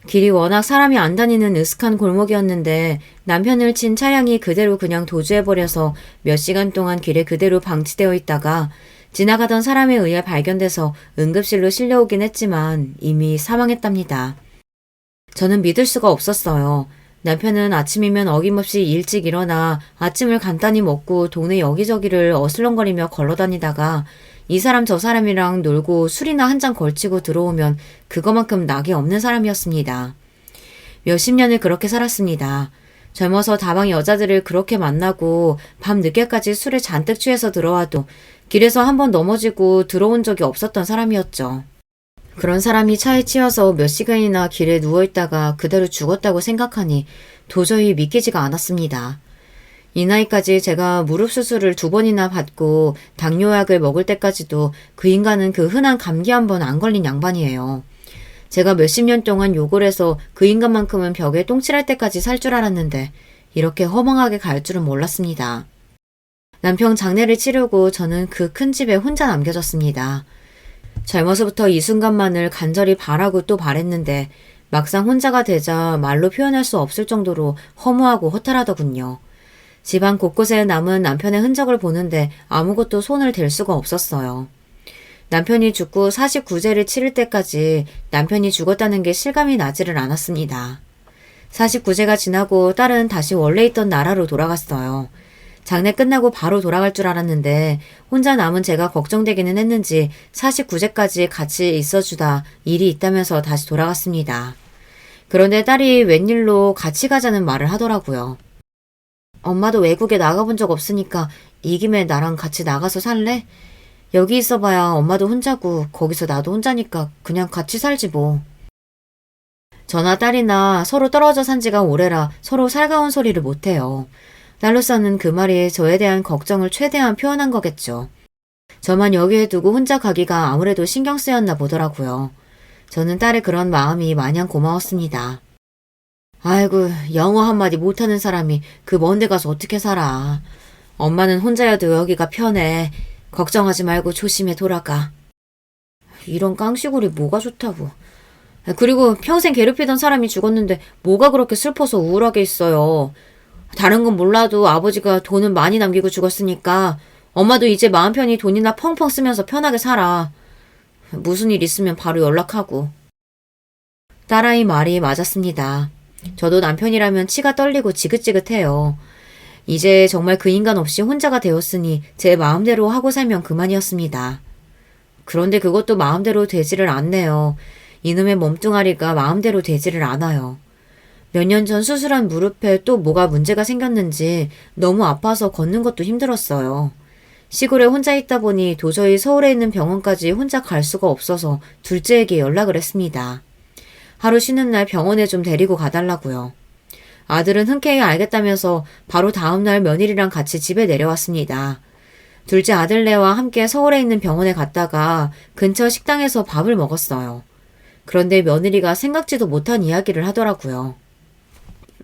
길이 워낙 사람이 안 다니는 으슥한 골목이었는데 남편을 친 차량이 그대로 그냥 도주해버려서 몇 시간 동안 길에 그대로 방치되어 있다가 지나가던 사람에 의해 발견돼서 응급실로 실려오긴 했지만 이미 사망했답니다. 저는 믿을 수가 없었어요. 남편은 아침이면 어김없이 일찍 일어나 아침을 간단히 먹고 동네 여기저기를 어슬렁거리며 걸어다니다가 이 사람 저 사람이랑 놀고 술이나 한 잔 걸치고 들어오면 그거만큼 낙이 없는 사람이었습니다. 몇십 년을 그렇게 살았습니다. 젊어서 다방 여자들을 그렇게 만나고 밤 늦게까지 술에 잔뜩 취해서 들어와도 길에서 한 번 넘어지고 들어온 적이 없었던 사람이었죠. 그런 사람이 차에 치여서 몇 시간이나 길에 누워있다가 그대로 죽었다고 생각하니 도저히 믿기지가 않았습니다. 이 나이까지 제가 무릎 수술을 2번이나 받고 당뇨약을 먹을 때까지도 그 인간은 그 흔한 감기 한 번 안 걸린 양반이에요. 제가 몇십 년 동안 욕을 해서 그 인간만큼은 벽에 똥칠할 때까지 살 줄 알았는데 이렇게 허망하게 갈 줄은 몰랐습니다. 남편 장례를 치르고 저는 그 큰 집에 혼자 남겨졌습니다. 젊어서부터 이 순간만을 간절히 바라고 또 바랬는데 막상 혼자가 되자 말로 표현할 수 없을 정도로 허무하고 허탈하더군요. 집안 곳곳에 남은 남편의 흔적을 보는데 아무것도 손을 댈 수가 없었어요. 남편이 죽고 49제를 치를 때까지 남편이 죽었다는 게 실감이 나지를 않았습니다. 49제가 지나고 딸은 다시 원래 있던 나라로 돌아갔어요. 장례 끝나고 바로 돌아갈 줄 알았는데 혼자 남은 제가 걱정되기는 했는지 49제까지 같이 있어주다 일이 있다면서 다시 돌아갔습니다. 그런데 딸이 웬일로 같이 가자는 말을 하더라고요. 엄마도 외국에 나가본 적 없으니까 이 김에 나랑 같이 나가서 살래? 여기 있어봐야 엄마도 혼자고 거기서 나도 혼자니까 그냥 같이 살지 뭐. 저나 딸이나 서로 떨어져 산 지가 오래라 서로 살가운 소리를 못해요. 딸로서는 그 말이 저에 대한 걱정을 최대한 표현한 거겠죠. 저만 여기에 두고 혼자 가기가 아무래도 신경 쓰였나 보더라고요. 저는 딸의 그런 마음이 마냥 고마웠습니다. 아이고, 영어 한마디 못하는 사람이 그 먼데 가서 어떻게 살아. 엄마는 혼자여도 여기가 편해. 걱정하지 말고 조심해 돌아가. 이런 깡시골이 뭐가 좋다고. 그리고 평생 괴롭히던 사람이 죽었는데 뭐가 그렇게 슬퍼서 우울하게 있어요. 다른 건 몰라도 아버지가 돈은 많이 남기고 죽었으니까 엄마도 이제 마음 편히 돈이나 펑펑 쓰면서 편하게 살아. 무슨 일 있으면 바로 연락하고. 딸아이 말이 맞았습니다. 저도 남편이라면 치가 떨리고 지긋지긋해요. 이제 정말 그 인간 없이 혼자가 되었으니 제 마음대로 하고 살면 그만이었습니다. 그런데 그것도 마음대로 되지를 않네요. 이놈의 몸뚱아리가 마음대로 되지를 않아요. 몇 년 전 수술한 무릎에 또 뭐가 문제가 생겼는지 너무 아파서 걷는 것도 힘들었어요. 시골에 혼자 있다 보니 도저히 서울에 있는 병원까지 혼자 갈 수가 없어서 둘째에게 연락을 했습니다. 하루 쉬는 날 병원에 좀 데리고 가달라고요. 아들은 흔쾌히 알겠다면서 바로 다음날 며느리랑 같이 집에 내려왔습니다. 둘째 아들네와 함께 서울에 있는 병원에 갔다가 근처 식당에서 밥을 먹었어요. 그런데 며느리가 생각지도 못한 이야기를 하더라고요.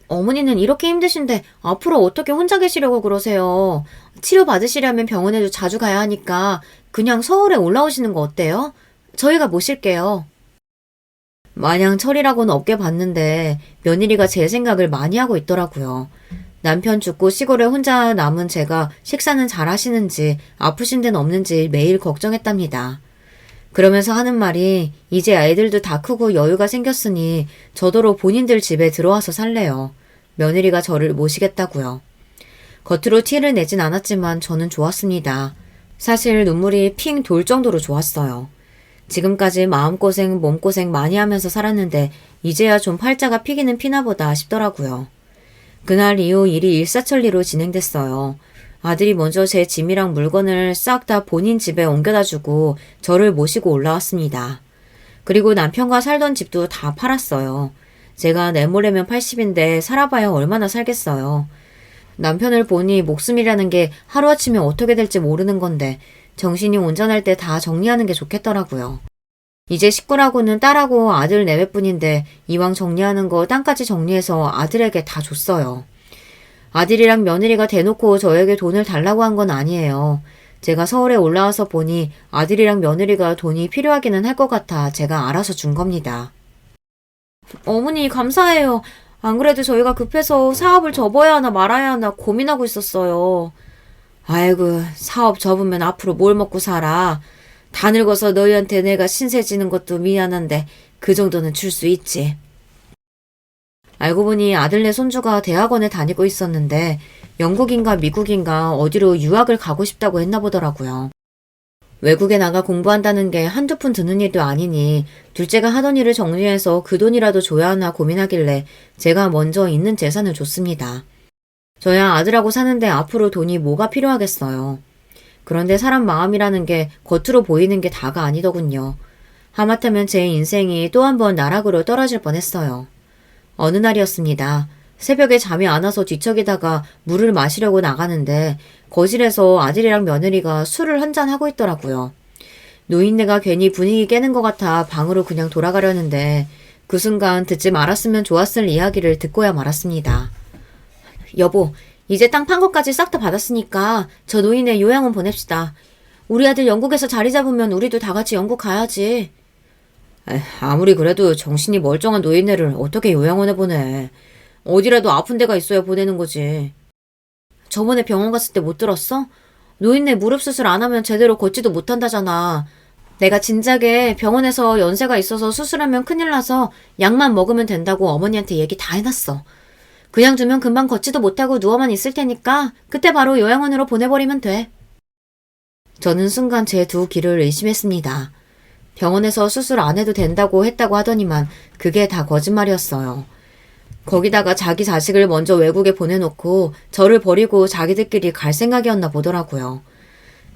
어머니는 이렇게 힘드신데 앞으로 어떻게 혼자 계시려고 그러세요? 치료받으시려면 병원에도 자주 가야 하니까 그냥 서울에 올라오시는 거 어때요? 저희가 모실게요. 마냥 철이라고는 없게 봤는데 며느리가 제 생각을 많이 하고 있더라고요. 남편 죽고 시골에 혼자 남은 제가 식사는 잘 하시는지 아프신 데는 없는지 매일 걱정했답니다. 그러면서 하는 말이 이제 아이들도 다 크고 여유가 생겼으니 저더러 본인들 집에 들어와서 살래요. 며느리가 저를 모시겠다고요. 겉으로 티를 내진 않았지만 저는 좋았습니다. 사실 눈물이 핑 돌 정도로 좋았어요. 지금까지 마음고생, 몸고생 많이 하면서 살았는데 이제야 좀 팔자가 피기는 피나 보다 싶더라고요. 그날 이후 일이 일사천리로 진행됐어요. 아들이 먼저 제 짐이랑 물건을 싹 다 본인 집에 옮겨다 주고 저를 모시고 올라왔습니다. 그리고 남편과 살던 집도 다 팔았어요. 제가 내모레면 80인데 살아봐야 얼마나 살겠어요. 남편을 보니 목숨이라는 게 하루아침에 어떻게 될지 모르는 건데 정신이 온전할 때 다 정리하는 게 좋겠더라고요. 이제 식구라고는 딸하고 아들 4배뿐인데 이왕 정리하는 거 땅까지 정리해서 아들에게 다 줬어요. 아들이랑 며느리가 대놓고 저에게 돈을 달라고 한 건 아니에요. 제가 서울에 올라와서 보니 아들이랑 며느리가 돈이 필요하기는 할 것 같아 제가 알아서 준 겁니다. 어머니 감사해요. 안 그래도 저희가 급해서 사업을 접어야 하나 말아야 하나 고민하고 있었어요. 아이고 사업 접으면 앞으로 뭘 먹고 살아. 다 늙어서 너희한테 내가 신세 지는 것도 미안한데 그 정도는 줄 수 있지. 알고 보니 아들네 손주가 대학원에 다니고 있었는데 영국인가 미국인가 어디로 유학을 가고 싶다고 했나 보더라고요. 외국에 나가 공부한다는 게 한두 푼 드는 일도 아니니 둘째가 하던 일을 정리해서 그 돈이라도 줘야 하나 고민하길래 제가 먼저 있는 재산을 줬습니다. 저야 아들하고 사는데 앞으로 돈이 뭐가 필요하겠어요. 그런데 사람 마음이라는 게 겉으로 보이는 게 다가 아니더군요. 하마터면 제 인생이 또 한 번 나락으로 떨어질 뻔했어요. 어느 날이었습니다. 새벽에 잠이 안 와서 뒤척이다가 물을 마시려고 나가는데 거실에서 아들이랑 며느리가 술을 한잔하고 있더라고요. 노인네가 괜히 분위기 깨는 것 같아 방으로 그냥 돌아가려는데 그 순간 듣지 말았으면 좋았을 이야기를 듣고야 말았습니다. 여보, 이제 땅 판 것까지 싹 다 받았으니까 저 노인네 요양원 보냅시다. 우리 아들 영국에서 자리 잡으면 우리도 다 같이 영국 가야지. 아무리 그래도 정신이 멀쩡한 노인네를 어떻게 요양원에 보내. 어디라도 아픈 데가 있어야 보내는 거지. 저번에 병원 갔을 때 못 들었어? 노인네 무릎 수술 안 하면 제대로 걷지도 못한다잖아. 내가 진작에 병원에서 연세가 있어서 수술하면 큰일 나서 약만 먹으면 된다고 어머니한테 얘기 다 해놨어. 그냥 두면 금방 걷지도 못하고 누워만 있을 테니까 그때 바로 요양원으로 보내버리면 돼. 저는 순간 제 두 귀를 의심했습니다. 병원에서 수술 안 해도 된다고 했다고 하더니만 그게 다 거짓말이었어요. 거기다가 자기 자식을 먼저 외국에 보내놓고 저를 버리고 자기들끼리 갈 생각이었나 보더라고요.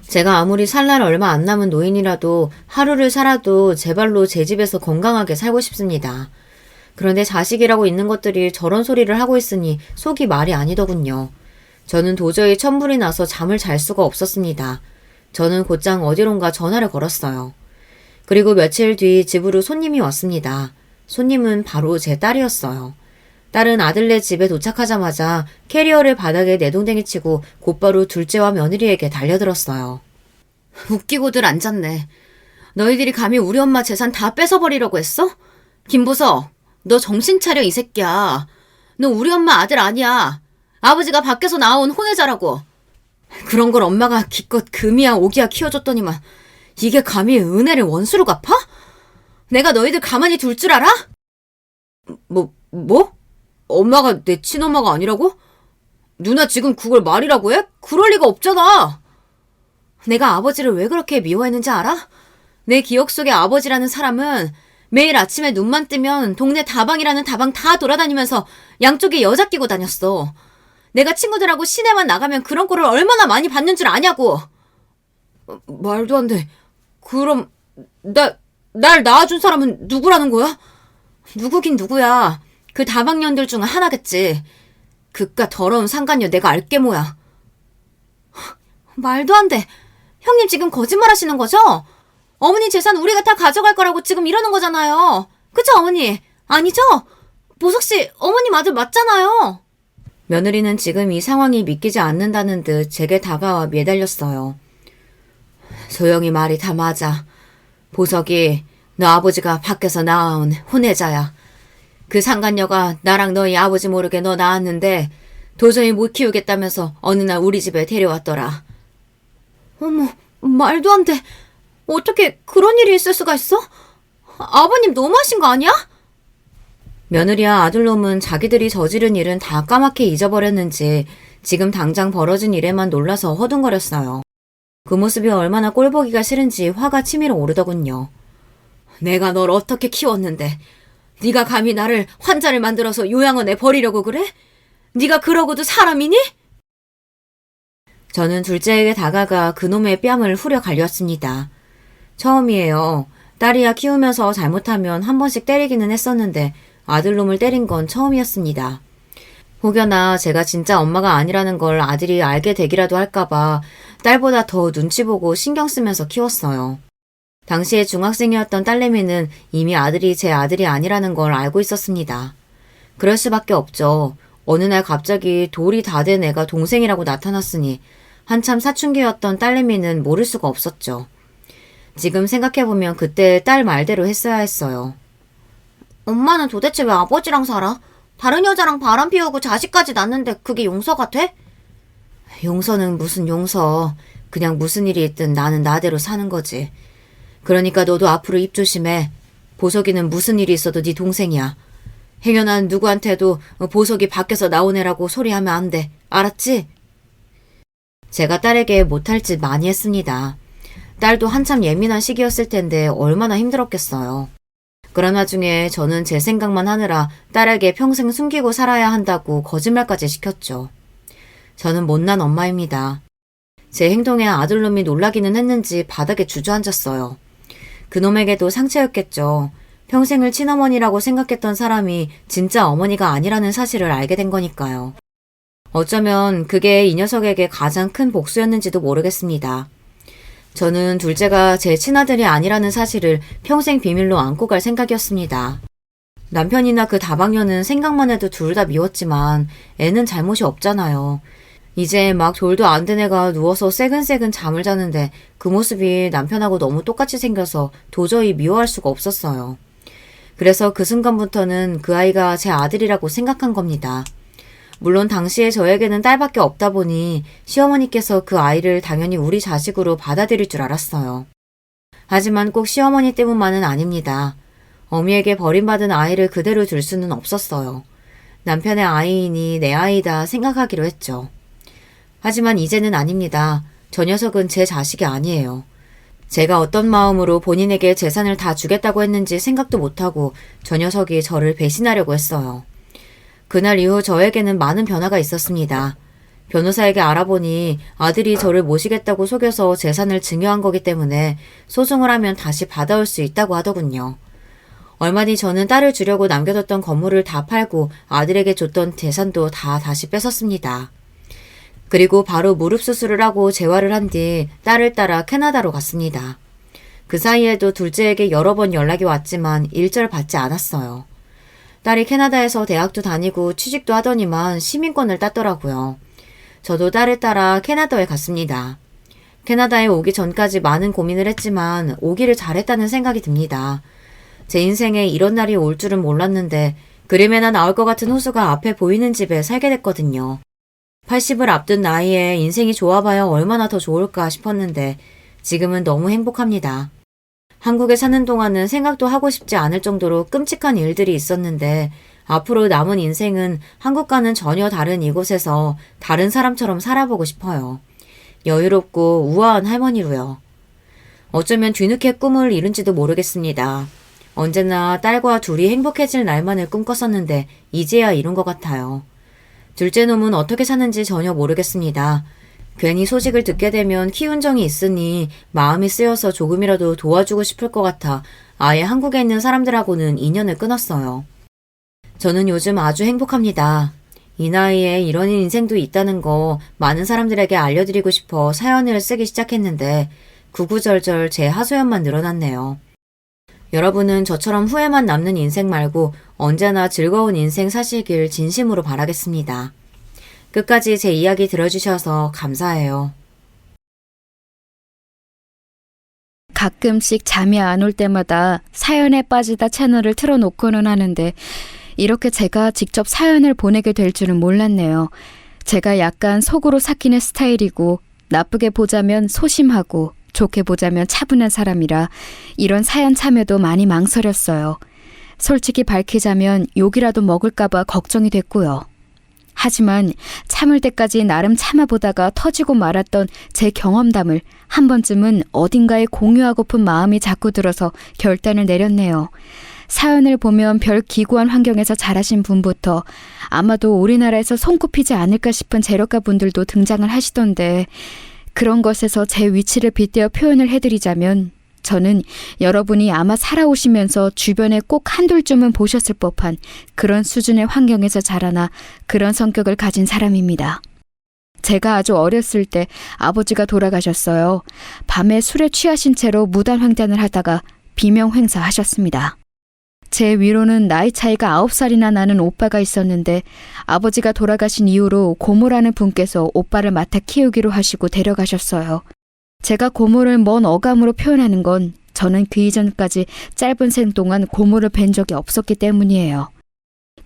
제가 아무리 살 날 얼마 안 남은 노인이라도 하루를 살아도 제 발로 제 집에서 건강하게 살고 싶습니다. 그런데 자식이라고 있는 것들이 저런 소리를 하고 있으니 속이 말이 아니더군요. 저는 도저히 천불이 나서 잠을 잘 수가 없었습니다. 저는 곧장 어디론가 전화를 걸었어요. 그리고 며칠 뒤 집으로 손님이 왔습니다. 손님은 바로 제 딸이었어요. 딸은 아들네 집에 도착하자마자 캐리어를 바닥에 내동댕이 치고 곧바로 둘째와 며느리에게 달려들었어요. 웃기고들 앉았네. 너희들이 감히 우리 엄마 재산 다 뺏어버리려고 했어? 김보석, 너 정신 차려 이 새끼야. 너 우리 엄마 아들 아니야. 아버지가 밖에서 나온 혼외자라고. 그런 걸 엄마가 기껏 금이야 오기야 키워줬더니만 이게 감히 은혜를 원수로 갚아? 내가 너희들 가만히 둘 줄 알아? 뭐? 엄마가 내 친엄마가 아니라고? 누나 지금 그걸 말이라고 해? 그럴 리가 없잖아. 내가 아버지를 왜 그렇게 미워했는지 알아? 내 기억 속의 아버지라는 사람은 매일 아침에 눈만 뜨면 동네 다방이라는 다방 다 돌아다니면서 양쪽에 여자 끼고 다녔어. 내가 친구들하고 시내만 나가면 그런 꼴을 얼마나 많이 받는 줄 아냐고. 말도 안 돼. 그럼 날 낳아준 사람은 누구라는 거야? 누구긴 누구야. 그 다방년들 중 하나겠지. 그깟 더러운 상간녀 내가 알게 뭐야. 말도 안 돼. 형님 지금 거짓말 하시는 거죠? 어머니 재산 우리가 다 가져갈 거라고 지금 이러는 거잖아요. 그쵸 어머니? 아니죠? 보석씨 어머님 아들 맞잖아요. 며느리는 지금 이 상황이 믿기지 않는다는 듯 제게 다가와 매달렸어요. 소영이 말이 다 맞아. 보석이 너 아버지가 밖에서 낳아온 혼외자야. 그 상간녀가 나랑 너희 아버지 모르게 너 낳았는데 도저히 못 키우겠다면서 어느 날 우리 집에 데려왔더라. 어머, 말도 안 돼. 어떻게 그런 일이 있을 수가 있어? 아버님 너무하신 거 아니야? 며느리와 아들놈은 자기들이 저지른 일은 다 까맣게 잊어버렸는지 지금 당장 벌어진 일에만 놀라서 허둥거렸어요. 그 모습이 얼마나 꼴보기가 싫은지 화가 치밀어 오르더군요. 내가 널 어떻게 키웠는데 네가 감히 나를 환자를 만들어서 요양원에 버리려고 그래? 네가 그러고도 사람이니? 저는 둘째에게 다가가 그놈의 뺨을 후려 갈렸습니다. 처음이에요. 딸이야 키우면서 잘못하면 한 번씩 때리기는 했었는데 아들놈을 때린 건 처음이었습니다. 혹여나 제가 진짜 엄마가 아니라는 걸 아들이 알게 되기라도 할까봐 딸보다 더 눈치 보고 신경 쓰면서 키웠어요. 당시에 중학생이었던 딸내미는 이미 아들이 제 아들이 아니라는 걸 알고 있었습니다. 그럴 수밖에 없죠. 어느 날 갑자기 돌이 다 된 애가 동생이라고 나타났으니 한참 사춘기였던 딸내미는 모를 수가 없었죠. 지금 생각해보면 그때 딸 말대로 했어야 했어요. 엄마는 도대체 왜 아버지랑 살아? 다른 여자랑 바람 피우고 자식까지 낳는데 그게 용서가 돼? 용서는 무슨 용서. 그냥 무슨 일이 있든 나는 나대로 사는 거지. 그러니까 너도 앞으로 입 조심해. 보석이는 무슨 일이 있어도 네 동생이야. 행여난 누구한테도 보석이 밖에서 나온 애라고 소리하면 안 돼. 알았지? 제가 딸에게 못할 짓 많이 했습니다. 딸도 한참 예민한 시기였을 텐데 얼마나 힘들었겠어요. 그런 와중에 저는 제 생각만 하느라 딸에게 평생 숨기고 살아야 한다고 거짓말까지 시켰죠. 저는 못난 엄마입니다. 제 행동에 아들놈이 놀라기는 했는지 바닥에 주저앉았어요. 그놈에게도 상처였겠죠. 평생을 친어머니라고 생각했던 사람이 진짜 어머니가 아니라는 사실을 알게 된 거니까요. 어쩌면 그게 이 녀석에게 가장 큰 복수였는지도 모르겠습니다. 저는 둘째가 제 친아들이 아니라는 사실을 평생 비밀로 안고 갈 생각이었습니다. 남편이나 그 다방녀는 생각만 해도 둘 다 미웠지만 애는 잘못이 없잖아요. 이제 막 돌도 안 된 애가 누워서 새근새근 잠을 자는데 그 모습이 남편하고 너무 똑같이 생겨서 도저히 미워할 수가 없었어요. 그래서 그 순간부터는 그 아이가 제 아들이라고 생각한 겁니다. 물론 당시에 저에게는 딸밖에 없다 보니 시어머니께서 그 아이를 당연히 우리 자식으로 받아들일 줄 알았어요. 하지만 꼭 시어머니 때문만은 아닙니다. 어미에게 버림받은 아이를 그대로 둘 수는 없었어요. 남편의 아이이니 내 아이다 생각하기로 했죠. 하지만 이제는 아닙니다. 저 녀석은 제 자식이 아니에요. 제가 어떤 마음으로 본인에게 재산을 다 주겠다고 했는지 생각도 못하고 저 녀석이 저를 배신하려고 했어요. 그날 이후 저에게는 많은 변화가 있었습니다. 변호사에게 알아보니 아들이 저를 모시겠다고 속여서 재산을 증여한 거기 때문에 소송을 하면 다시 받아올 수 있다고 하더군요. 얼마 뒤 저는 딸을 주려고 남겨뒀던 건물을 다 팔고 아들에게 줬던 재산도 다 다시 뺏었습니다. 그리고 바로 무릎 수술을 하고 재활을 한 뒤 딸을 따라 캐나다로 갔습니다. 그 사이에도 둘째에게 여러 번 연락이 왔지만 일절 받지 않았어요. 딸이 캐나다에서 대학도 다니고 취직도 하더니만 시민권을 땄더라고요. 저도 딸을 따라 캐나다에 갔습니다. 캐나다에 오기 전까지 많은 고민을 했지만 오기를 잘했다는 생각이 듭니다. 제 인생에 이런 날이 올 줄은 몰랐는데 그림에나 나올 것 같은 호수가 앞에 보이는 집에 살게 됐거든요. 80을 앞둔 나이에 인생이 좋아봐야 얼마나 더 좋을까 싶었는데 지금은 너무 행복합니다. 한국에 사는 동안은 생각도 하고 싶지 않을 정도로 끔찍한 일들이 있었는데 앞으로 남은 인생은 한국과는 전혀 다른 이곳에서 다른 사람처럼 살아보고 싶어요. 여유롭고 우아한 할머니로요. 어쩌면 뒤늦게 꿈을 이룬지도 모르겠습니다. 언제나 딸과 둘이 행복해질 날만을 꿈꿨었는데 이제야 이룬 것 같아요. 둘째 놈은 어떻게 사는지 전혀 모르겠습니다. 괜히 소식을 듣게 되면 키운 정이 있으니 마음이 쓰여서 조금이라도 도와주고 싶을 것 같아 아예 한국에 있는 사람들하고는 인연을 끊었어요. 저는 요즘 아주 행복합니다. 이 나이에 이런 인생도 있다는 거 많은 사람들에게 알려드리고 싶어 사연을 쓰기 시작했는데 구구절절 제 하소연만 늘어났네요. 여러분은 저처럼 후회만 남는 인생 말고 언제나 즐거운 인생 사시길 진심으로 바라겠습니다. 끝까지 제 이야기 들어주셔서 감사해요. 가끔씩 잠이 안 올 때마다 사연에 빠지다 채널을 틀어놓고는 하는데 이렇게 제가 직접 사연을 보내게 될 줄은 몰랐네요. 제가 약간 속으로 삭히는 스타일이고 나쁘게 보자면 소심하고 좋게 보자면 차분한 사람이라 이런 사연 참여도 많이 망설였어요. 솔직히 밝히자면 욕이라도 먹을까봐 걱정이 됐고요. 하지만 참을 때까지 나름 참아보다가 터지고 말았던 제 경험담을 한 번쯤은 어딘가에 공유하고픈 마음이 자꾸 들어서 결단을 내렸네요. 사연을 보면 별 기구한 환경에서 자라신 분부터 아마도 우리나라에서 손꼽히지 않을까 싶은 재력가 분들도 등장을 하시던데 그런 것에서 제 위치를 빗대어 표현을 해드리자면 저는 여러분이 아마 살아오시면서 주변에 꼭 한둘쯤은 보셨을 법한 그런 수준의 환경에서 자라나 그런 성격을 가진 사람입니다. 제가 아주 어렸을 때 아버지가 돌아가셨어요. 밤에 술에 취하신 채로 무단횡단을 하다가 비명횡사하셨습니다. 제 위로는 나이 차이가 9살이나 나는 오빠가 있었는데 아버지가 돌아가신 이후로 고모라는 분께서 오빠를 맡아 키우기로 하시고 데려가셨어요. 제가 고모를 먼 어감으로 표현하는 건 저는 그 이전까지 짧은 생 동안 고모를 뵌 적이 없었기 때문이에요.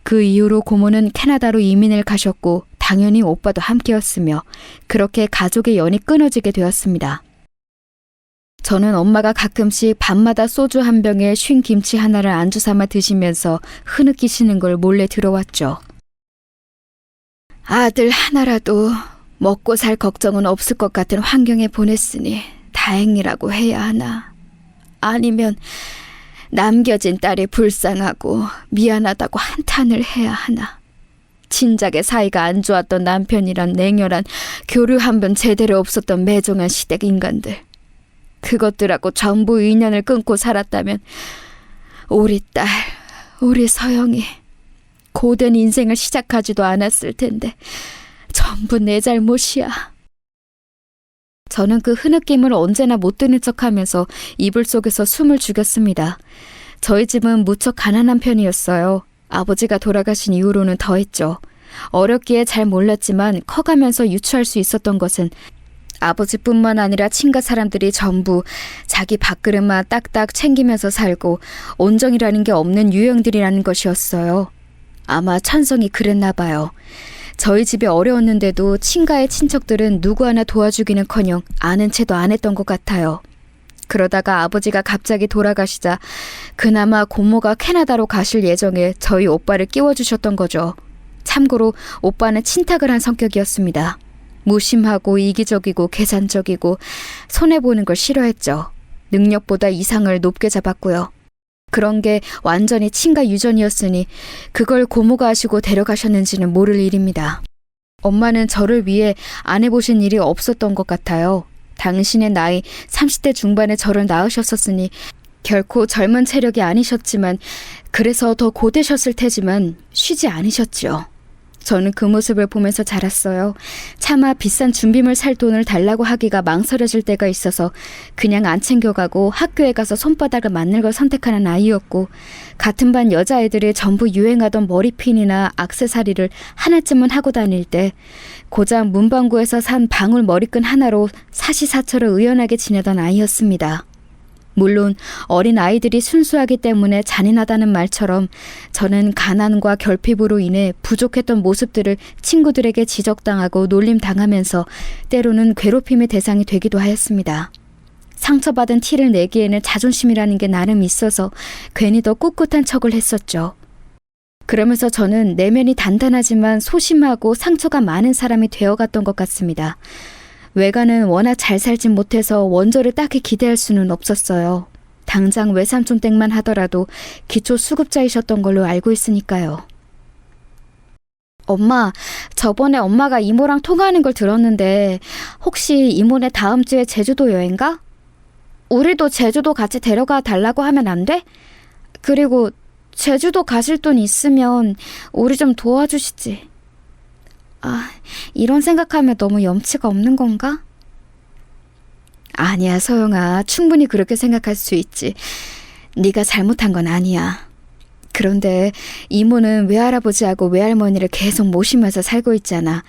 그 이후로 고모는 캐나다로 이민을 가셨고 당연히 오빠도 함께였으며 그렇게 가족의 연이 끊어지게 되었습니다. 저는 엄마가 가끔씩 밤마다 소주 한 병에 쉰 김치 하나를 안주 삼아 드시면서 흐느끼시는 걸 몰래 들어왔죠. 아들 하나라도 먹고 살 걱정은 없을 것 같은 환경에 보냈으니 다행이라고 해야 하나. 아니면 남겨진 딸이 불쌍하고 미안하다고 한탄을 해야 하나. 진작에 사이가 안 좋았던 남편이란 냉혈한 교류 한 번 제대로 없었던 매정한 시댁 인간들. 그것들하고 전부 인연을 끊고 살았다면 우리 딸, 우리 서영이 고된 인생을 시작하지도 않았을 텐데 전부 내 잘못이야. 저는 그 흐느낌을 언제나 못 듣는 척하면서 이불 속에서 숨을 죽였습니다. 저희 집은 무척 가난한 편이었어요. 아버지가 돌아가신 이후로는 더했죠. 어렸기에 잘 몰랐지만 커가면서 유추할 수 있었던 것은 아버지뿐만 아니라 친가 사람들이 전부 자기 밥그릇만 딱딱 챙기면서 살고 온정이라는 게 없는 유형들이라는 것이었어요. 아마 천성이 그랬나 봐요. 저희 집이 어려웠는데도 친가의 친척들은 누구 하나 도와주기는커녕 아는 채도 안 했던 것 같아요. 그러다가 아버지가 갑자기 돌아가시자 그나마 고모가 캐나다로 가실 예정에 저희 오빠를 끼워주셨던 거죠. 참고로 오빠는 친탁을 한 성격이었습니다. 무심하고 이기적이고 계산적이고 손해보는 걸 싫어했죠. 능력보다 이상을 높게 잡았고요. 그런 게 완전히 친가 유전이었으니 그걸 고모가 하시고 데려가셨는지는 모를 일입니다. 엄마는 저를 위해 안 해보신 일이 없었던 것 같아요. 당신의 나이 30대 중반에 저를 낳으셨었으니 결코 젊은 체력이 아니셨지만 그래서 더 고되셨을 테지만 쉬지 않으셨죠. 저는 그 모습을 보면서 자랐어요. 차마 비싼 준비물 살 돈을 달라고 하기가 망설여질 때가 있어서 그냥 안 챙겨가고 학교에 가서 손바닥을 맞는 걸 선택하는 아이였고 같은 반 여자애들이 전부 유행하던 머리핀이나 액세서리를 하나쯤은 하고 다닐 때 고작 문방구에서 산 방울 머리끈 하나로 사시사철을 의연하게 지내던 아이였습니다. 물론 어린 아이들이 순수하기 때문에 잔인하다는 말처럼 저는 가난과 결핍으로 인해 부족했던 모습들을 친구들에게 지적당하고 놀림당하면서 때로는 괴롭힘의 대상이 되기도 하였습니다. 상처받은 티를 내기에는 자존심이라는 게 나름 있어서 괜히 더 꿋꿋한 척을 했었죠. 그러면서 저는 내면이 단단하지만 소심하고 상처가 많은 사람이 되어갔던 것 같습니다. 외가는 워낙 잘 살진 못해서 원조를 딱히 기대할 수는 없었어요. 당장 외삼촌 댁만 하더라도 기초 수급자이셨던 걸로 알고 있으니까요. 엄마, 저번에 엄마가 이모랑 통화하는 걸 들었는데 혹시 이모네 다음 주에 제주도 여행 가? 우리도 제주도 같이 데려가 달라고 하면 안 돼? 그리고 제주도 가실 돈 있으면 우리 좀 도와주시지. 아, 이런 생각하면 너무 염치가 없는 건가? 아니야, 서영아. 충분히 그렇게 생각할 수 있지. 네가 잘못한 건 아니야. 그런데 이모는 외할아버지하고 외할머니를 계속 모시면서 살고 있잖아.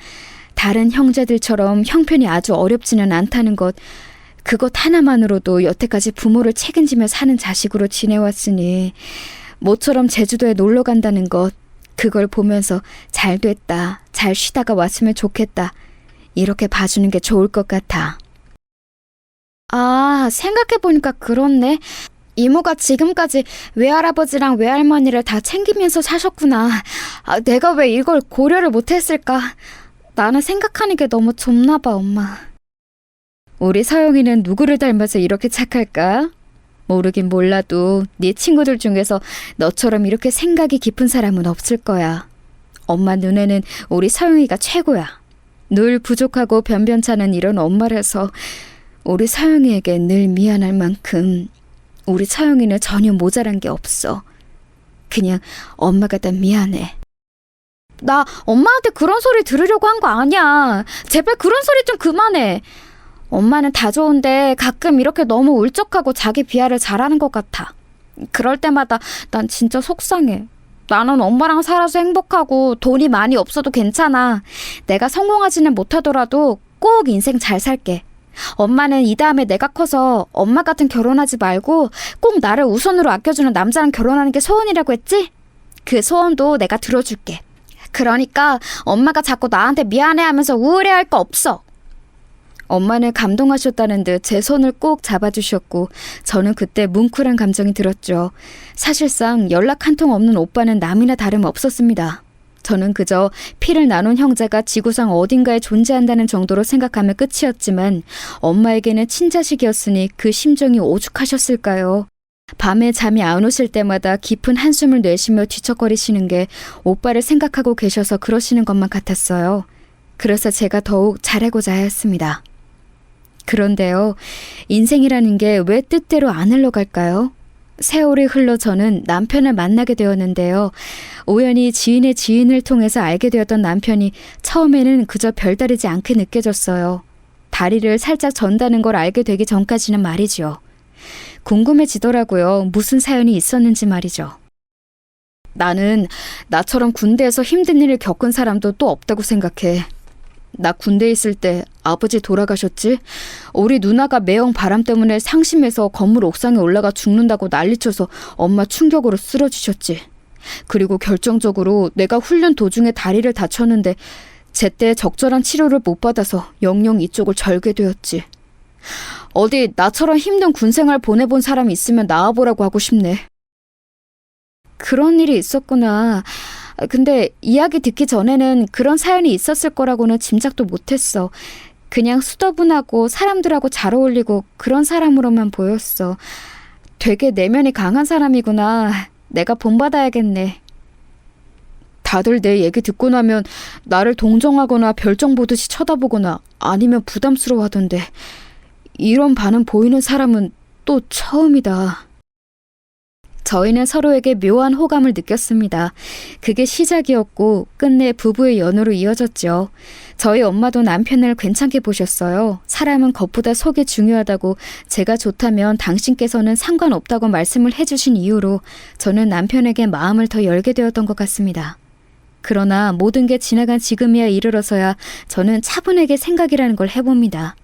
다른 형제들처럼 형편이 아주 어렵지는 않다는 것, 그것 하나만으로도 여태까지 부모를 책임지며 사는 자식으로 지내왔으니 모처럼 제주도에 놀러 간다는 것, 그걸 보면서 잘 됐다, 잘 쉬다가 왔으면 좋겠다, 이렇게 봐주는 게 좋을 것 같아. 아, 생각해보니까 그렇네. 이모가 지금까지 외할아버지랑 외할머니를 다 챙기면서 사셨구나. 아, 내가 왜 이걸 고려를 못했을까? 나는 생각하는 게 너무 좁나 봐, 엄마. 우리 서영이는 누구를 닮아서 이렇게 착할까? 모르긴 몰라도 네 친구들 중에서 너처럼 이렇게 생각이 깊은 사람은 없을 거야. 엄마 눈에는 우리 서영이가 최고야. 늘 부족하고 변변찮은 이런 엄마라서 우리 서영이에게 늘 미안할 만큼 우리 서영이는 전혀 모자란 게 없어. 그냥 엄마가 다 미안해. 나 엄마한테 그런 소리 들으려고 한 거 아니야. 제발 그런 소리 좀 그만해. 엄마는 다 좋은데 가끔 이렇게 너무 울적하고 자기 비하를 잘하는 것 같아. 그럴 때마다 난 진짜 속상해. 나는 엄마랑 살아서 행복하고 돈이 많이 없어도 괜찮아. 내가 성공하지는 못하더라도 꼭 인생 잘 살게. 엄마는 이 다음에 내가 커서 엄마 같은 결혼하지 말고 꼭 나를 우선으로 아껴주는 남자랑 결혼하는 게 소원이라고 했지? 그 소원도 내가 들어줄게. 그러니까 엄마가 자꾸 나한테 미안해하면서 우울해할 거 없어. 엄마는 감동하셨다는 듯 제 손을 꼭 잡아주셨고 저는 그때 뭉클한 감정이 들었죠. 사실상 연락 한 통 없는 오빠는 남이나 다름없었습니다. 저는 그저 피를 나눈 형제가 지구상 어딘가에 존재한다는 정도로 생각하면 끝이었지만 엄마에게는 친자식이었으니 그 심정이 오죽하셨을까요? 밤에 잠이 안 오실 때마다 깊은 한숨을 내쉬며 뒤척거리시는 게 오빠를 생각하고 계셔서 그러시는 것만 같았어요. 그래서 제가 더욱 잘하고자 하였습니다. 그런데요, 인생이라는 게 왜 뜻대로 안 흘러갈까요? 세월이 흘러 저는 남편을 만나게 되었는데요. 우연히 지인의 지인을 통해서 알게 되었던 남편이 처음에는 그저 별다르지 않게 느껴졌어요. 다리를 살짝 전다는 걸 알게 되기 전까지는 말이죠. 궁금해지더라고요. 무슨 사연이 있었는지 말이죠. 나는 나처럼 군대에서 힘든 일을 겪은 사람도 또 없다고 생각해. 나 군대에 있을 때 아버지 돌아가셨지? 우리 누나가 매형 바람 때문에 상심해서 건물 옥상에 올라가 죽는다고 난리쳐서 엄마 충격으로 쓰러지셨지. 그리고 결정적으로 내가 훈련 도중에 다리를 다쳤는데 제때 적절한 치료를 못 받아서 영영 이쪽을 절게 되었지. 어디 나처럼 힘든 군생활 보내본 사람이 있으면 나와보라고 하고 싶네. 그런 일이 있었구나. 근데 이야기 듣기 전에는 그런 사연이 있었을 거라고는 짐작도 못했어. 그냥 수더분하고 사람들하고 잘 어울리고 그런 사람으로만 보였어. 되게 내면이 강한 사람이구나. 내가 본받아야겠네. 다들 내 얘기 듣고 나면 나를 동정하거나 별정 보듯이 쳐다보거나 아니면 부담스러워하던데 이런 반응 보이는 사람은 또 처음이다. 저희는 서로에게 묘한 호감을 느꼈습니다. 그게 시작이었고 끝내 부부의 연호로 이어졌죠. 저희 엄마도 남편을 괜찮게 보셨어요. 사람은 겉보다 속이 중요하다고 제가 좋다면 당신께서는 상관없다고 말씀을 해주신 이후로 저는 남편에게 마음을 더 열게 되었던 것 같습니다. 그러나 모든 게 지나간 지금이야 이르러서야 저는 차분하게 생각이라는 걸 해봅니다.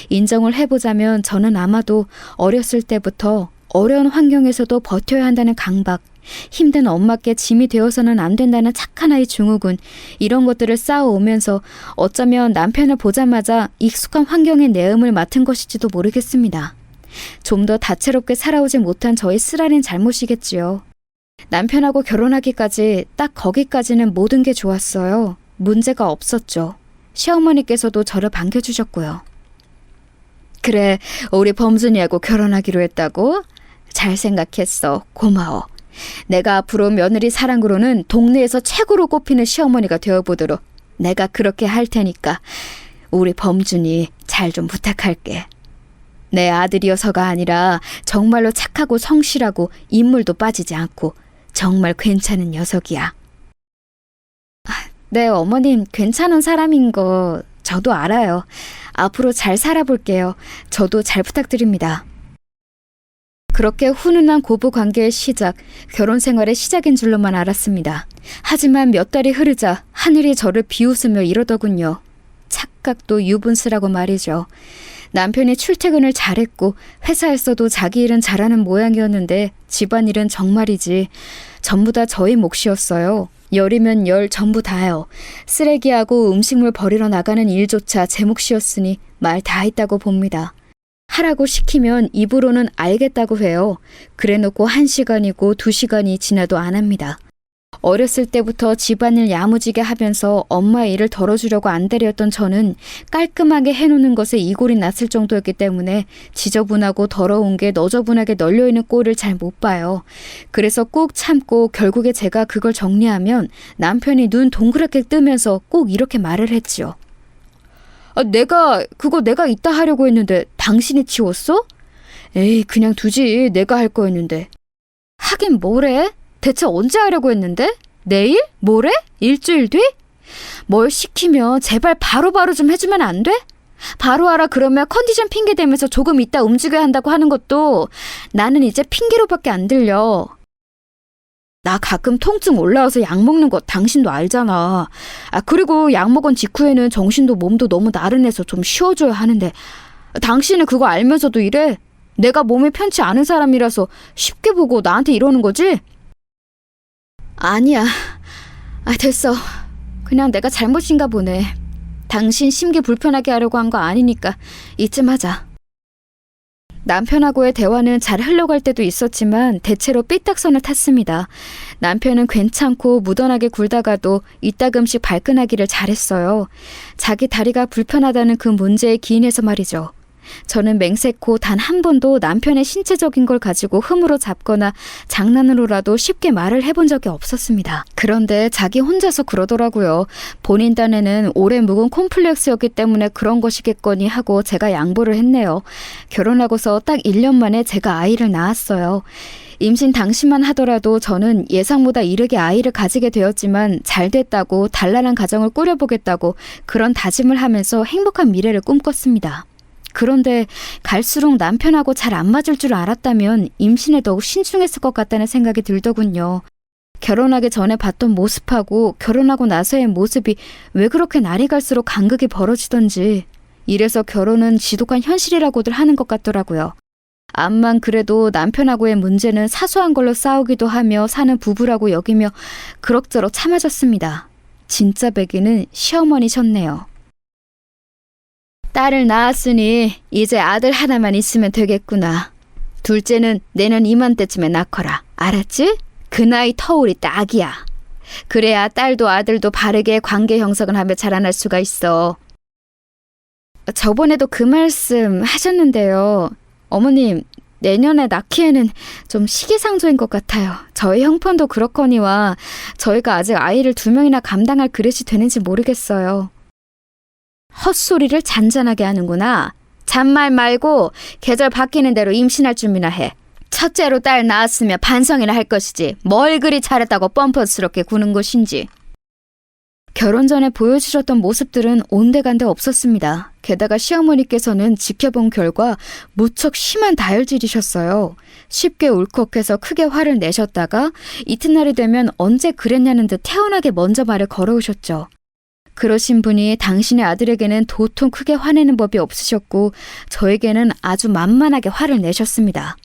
인정을 해보자면 저는 아마도 어렸을 때부터 어려운 환경에서도 버텨야 한다는 강박, 힘든 엄마께 짐이 되어서는 안 된다는 착한 아이 증후군, 이런 것들을 쌓아오면서 어쩌면 남편을 보자마자 익숙한 환경의 내음을 맡은 것일지도 모르겠습니다. 좀 더 다채롭게 살아오지 못한 저의 쓰라린 잘못이겠지요. 남편하고 결혼하기까지 딱 거기까지는 모든 게 좋았어요. 문제가 없었죠. 시어머니께서도 저를 반겨주셨고요. 그래, 우리 범준이하고 결혼하기로 했다고? 잘 생각했어. 고마워. 내가 앞으로 며느리 사랑으로는 동네에서 최고로 꼽히는 시어머니가 되어보도록 내가 그렇게 할 테니까 우리 범준이 잘 좀 부탁할게. 내 아들이어서가 아니라 정말로 착하고 성실하고 인물도 빠지지 않고 정말 괜찮은 녀석이야. 네, 어머님 괜찮은 사람인 거 저도 알아요. 앞으로 잘 살아볼게요. 저도 잘 부탁드립니다. 그렇게 훈훈한 고부 관계의 시작, 결혼 생활의 시작인 줄로만 알았습니다. 하지만 몇 달이 흐르자 하늘이 저를 비웃으며 이러더군요. 착각도 유분수라고 말이죠. 남편이 출퇴근을 잘했고 회사에서도 자기 일은 잘하는 모양이었는데 집안일은 정말이지 전부 다 저희 몫이었어요. 열이면 열 전부 다요. 쓰레기하고 음식물 버리러 나가는 일조차 제 몫이었으니 말 다 했다고 봅니다. 하라고 시키면 입으로는 알겠다고 해요. 그래놓고 1시간이고 2시간이 지나도 안 합니다. 어렸을 때부터 집안일 야무지게 하면서 엄마의 일을 덜어주려고 안달이었던 저는 깔끔하게 해놓는 것에 이골이 났을 정도였기 때문에 지저분하고 더러운 게 너저분하게 널려있는 꼴을 잘 못 봐요. 그래서 꾹 참고 결국에 제가 그걸 정리하면 남편이 눈 동그랗게 뜨면서 꼭 이렇게 말을 했지요. 내가 이따 하려고 했는데 당신이 치웠어? 에이, 그냥 두지. 내가 할 거였는데. 하긴 뭐래? 대체 언제 하려고 했는데? 내일? 모레? 일주일 뒤? 뭘 시키면 제발 바로바로 좀 해주면 안 돼? 바로 하라 그러면 컨디션 핑계 대면서 조금 이따 움직여야 한다고 하는 것도 나는 이제 핑계로밖에 안 들려. 나 가끔 통증 올라와서 약 먹는 거 당신도 알잖아. 그리고 약 먹은 직후에는 정신도 몸도 너무 나른해서 좀 쉬어줘야 하는데 당신은 그거 알면서도 이래? 내가 몸이 편치 않은 사람이라서 쉽게 보고 나한테 이러는 거지? 아니야. 됐어. 그냥 내가 잘못인가 보네. 당신 심기 불편하게 하려고 한 거 아니니까 이쯤 하자. 남편하고의 대화는 잘 흘러갈 때도 있었지만 대체로 삐딱선을 탔습니다. 남편은 괜찮고 무던하게 굴다가도 이따금씩 발끈하기를 잘했어요. 자기 다리가 불편하다는 그 문제에 기인해서 말이죠. 저는 맹세코 단 한 번도 남편의 신체적인 걸 가지고 흠으로 잡거나 장난으로라도 쉽게 말을 해본 적이 없었습니다. 그런데 자기 혼자서 그러더라고요. 본인 딴에는 오래 묵은 콤플렉스였기 때문에 그런 것이겠거니 하고 제가 양보를 했네요. 결혼하고서 딱 1년 만에 제가 아이를 낳았어요. 임신 당시만 하더라도 저는 예상보다 이르게 아이를 가지게 되었지만 잘 됐다고 단란한 가정을 꾸려보겠다고 그런 다짐을 하면서 행복한 미래를 꿈꿨습니다. 그런데 갈수록 남편하고 잘 안 맞을 줄 알았다면 임신에 더욱 신중했을 것 같다는 생각이 들더군요. 결혼하기 전에 봤던 모습하고 결혼하고 나서의 모습이 왜 그렇게 날이 갈수록 간극이 벌어지던지 이래서 결혼은 지독한 현실이라고들 하는 것 같더라고요. 암만 그래도 남편하고의 문제는 사소한 걸로 싸우기도 하며 사는 부부라고 여기며 그럭저럭 참아졌습니다. 진짜 배기는 시어머니셨네요. 딸을 낳았으니 이제 아들 하나만 있으면 되겠구나. 둘째는 내년 이맘때쯤에 낳거라. 알았지? 그 나이 터울이 딱이야. 그래야 딸도 아들도 바르게 관계 형성을 하며 자라날 수가 있어. 저번에도 그 말씀 하셨는데요. 어머님, 내년에 낳기에는 좀 시기상조인 것 같아요. 저희 형편도 그렇거니와 저희가 아직 아이를 2명이나 감당할 그릇이 되는지 모르겠어요. 헛소리를 잔잔하게 하는구나. 잔말 말고 계절 바뀌는 대로 임신할 준비나 해. 첫째로 딸 낳았으면 반성이나 할 것이지. 뭘 그리 잘했다고 뻔뻔스럽게 구는 것인지. 결혼 전에 보여주셨던 모습들은 온데간데 없었습니다. 게다가 시어머니께서는 지켜본 결과 무척 심한 다혈질이셨어요. 쉽게 울컥해서 크게 화를 내셨다가 이튿날이 되면 언제 그랬냐는 듯 태연하게 먼저 말을 걸어오셨죠. 그러신 분이 당신의 아들에게는 도통 크게 화내는 법이 없으셨고 저에게는 아주 만만하게 화를 내셨습니다.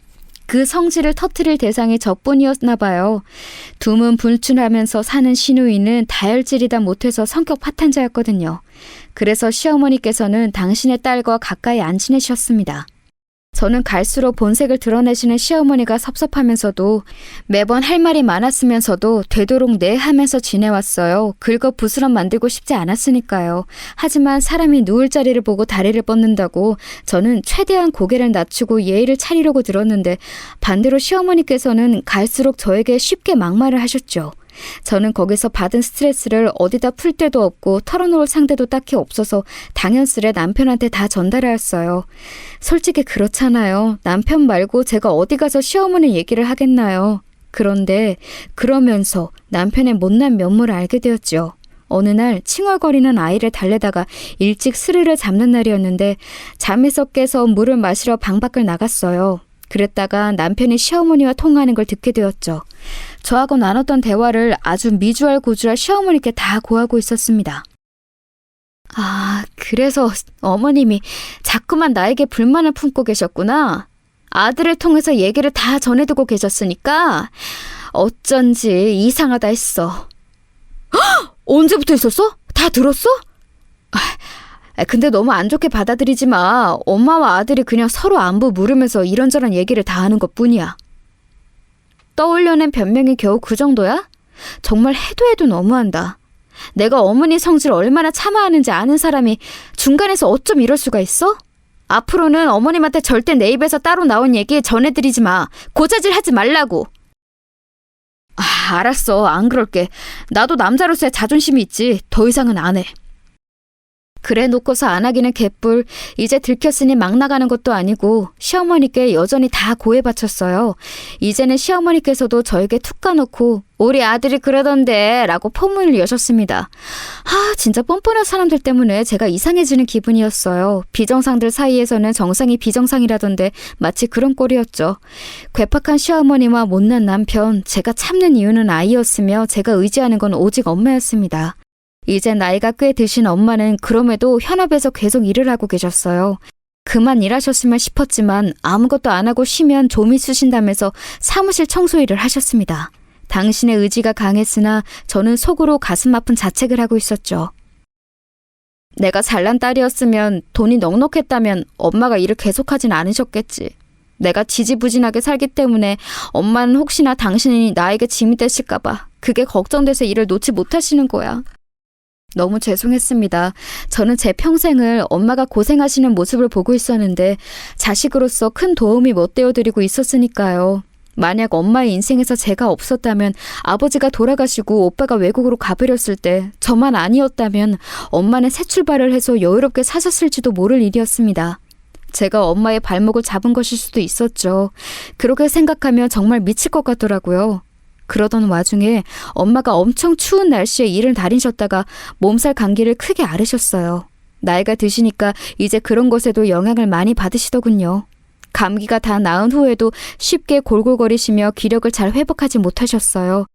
그 성질을 터뜨릴 대상이 저뿐이었나 봐요. 두문불출하면서 사는 시누이는 다혈질이다 못해서 성격 파탄자였거든요. 그래서 시어머니께서는 당신의 딸과 가까이 안 지내셨습니다. 저는 갈수록 본색을 드러내시는 시어머니가 섭섭하면서도 매번 할 말이 많았으면서도 되도록 네 하면서 지내왔어요. 긁어 부스럼 만들고 싶지 않았으니까요. 하지만 사람이 누울 자리를 보고 다리를 뻗는다고 저는 최대한 고개를 낮추고 예의를 차리려고 들었는데 반대로 시어머니께서는 갈수록 저에게 쉽게 막말을 하셨죠. 저는 거기서 받은 스트레스를 어디다 풀 데도 없고 털어놓을 상대도 딱히 없어서 당연스레 남편한테 다 전달하였어요. 솔직히 그렇잖아요. 남편 말고 제가 어디 가서 시어머니 얘기를 하겠나요. 그런데 그러면서 남편의 못난 면모를 알게 되었죠. 어느 날 칭얼거리는 아이를 달래다가 일찍 스르르 잡는 날이었는데 잠에서 깨서 물을 마시러 방 밖을 나갔어요. 그랬다가 남편이 시어머니와 통화하는 걸 듣게 되었죠. 저하고 나눴던 대화를 아주 미주알 고주알 시어머니께 다 고하고 있었습니다. 아, 그래서 어머님이 자꾸만 나에게 불만을 품고 계셨구나. 아들을 통해서 얘기를 다 전해두고 계셨으니까 어쩐지 이상하다 했어. 헉! 언제부터 있었어? 다 들었어? 근데 너무 안 좋게 받아들이지 마. 엄마와 아들이 그냥 서로 안부 물으면서 이런저런 얘기를 다 하는 것뿐이야. 떠올려낸 변명이 겨우 그 정도야? 정말 해도 해도 너무한다. 내가 어머니 성질을 얼마나 참아하는지 아는 사람이 중간에서 어쩜 이럴 수가 있어? 앞으로는 어머님한테 절대 내 입에서 따로 나온 얘기 전해드리지 마. 고자질 하지 말라고. 알았어. 안 그럴게. 나도 남자로서의 자존심이 있지. 더 이상은 안 해. 그래 놓고서 안 하기는 개뿔. 이제 들켰으니 막 나가는 것도 아니고 시어머니께 여전히 다 고해 바쳤어요. 이제는 시어머니께서도 저에게 툭 까놓고 우리 아들이 그러던데 라고 포문을 여셨습니다. 진짜 뻔뻔한 사람들 때문에 제가 이상해지는 기분이었어요. 비정상들 사이에서는 정상이 비정상이라던데 마치 그런 꼴이었죠. 괴팍한 시어머니와 못난 남편, 제가 참는 이유는 아이였으며 제가 의지하는 건 오직 엄마였습니다. 이제 나이가 꽤 드신 엄마는 그럼에도 현업에서 계속 일을 하고 계셨어요. 그만 일하셨으면 싶었지만 아무것도 안 하고 쉬면 좀이 쑤신다면서 사무실 청소 일을 하셨습니다. 당신의 의지가 강했으나 저는 속으로 가슴 아픈 자책을 하고 있었죠. 내가 잘난 딸이었으면 돈이 넉넉했다면 엄마가 일을 계속하진 않으셨겠지. 내가 지지부진하게 살기 때문에 엄마는 혹시나 당신이 나에게 짐이 되실까봐 그게 걱정돼서 일을 놓지 못하시는 거야. 너무 죄송했습니다. 저는 제 평생을 엄마가 고생하시는 모습을 보고 있었는데 자식으로서 큰 도움이 못 되어드리고 있었으니까요. 만약 엄마의 인생에서 제가 없었다면 아버지가 돌아가시고 오빠가 외국으로 가버렸을 때 저만 아니었다면 엄마는 새 출발을 해서 여유롭게 사셨을지도 모를 일이었습니다. 제가 엄마의 발목을 잡은 것일 수도 있었죠. 그렇게 생각하면 정말 미칠 것 같더라고요. 그러던 와중에 엄마가 엄청 추운 날씨에 일을 다니셨다가 몸살 감기를 크게 앓으셨어요. 나이가 드시니까 이제 그런 것에도 영향을 많이 받으시더군요. 감기가 다 나은 후에도 쉽게 골골거리시며 기력을 잘 회복하지 못하셨어요.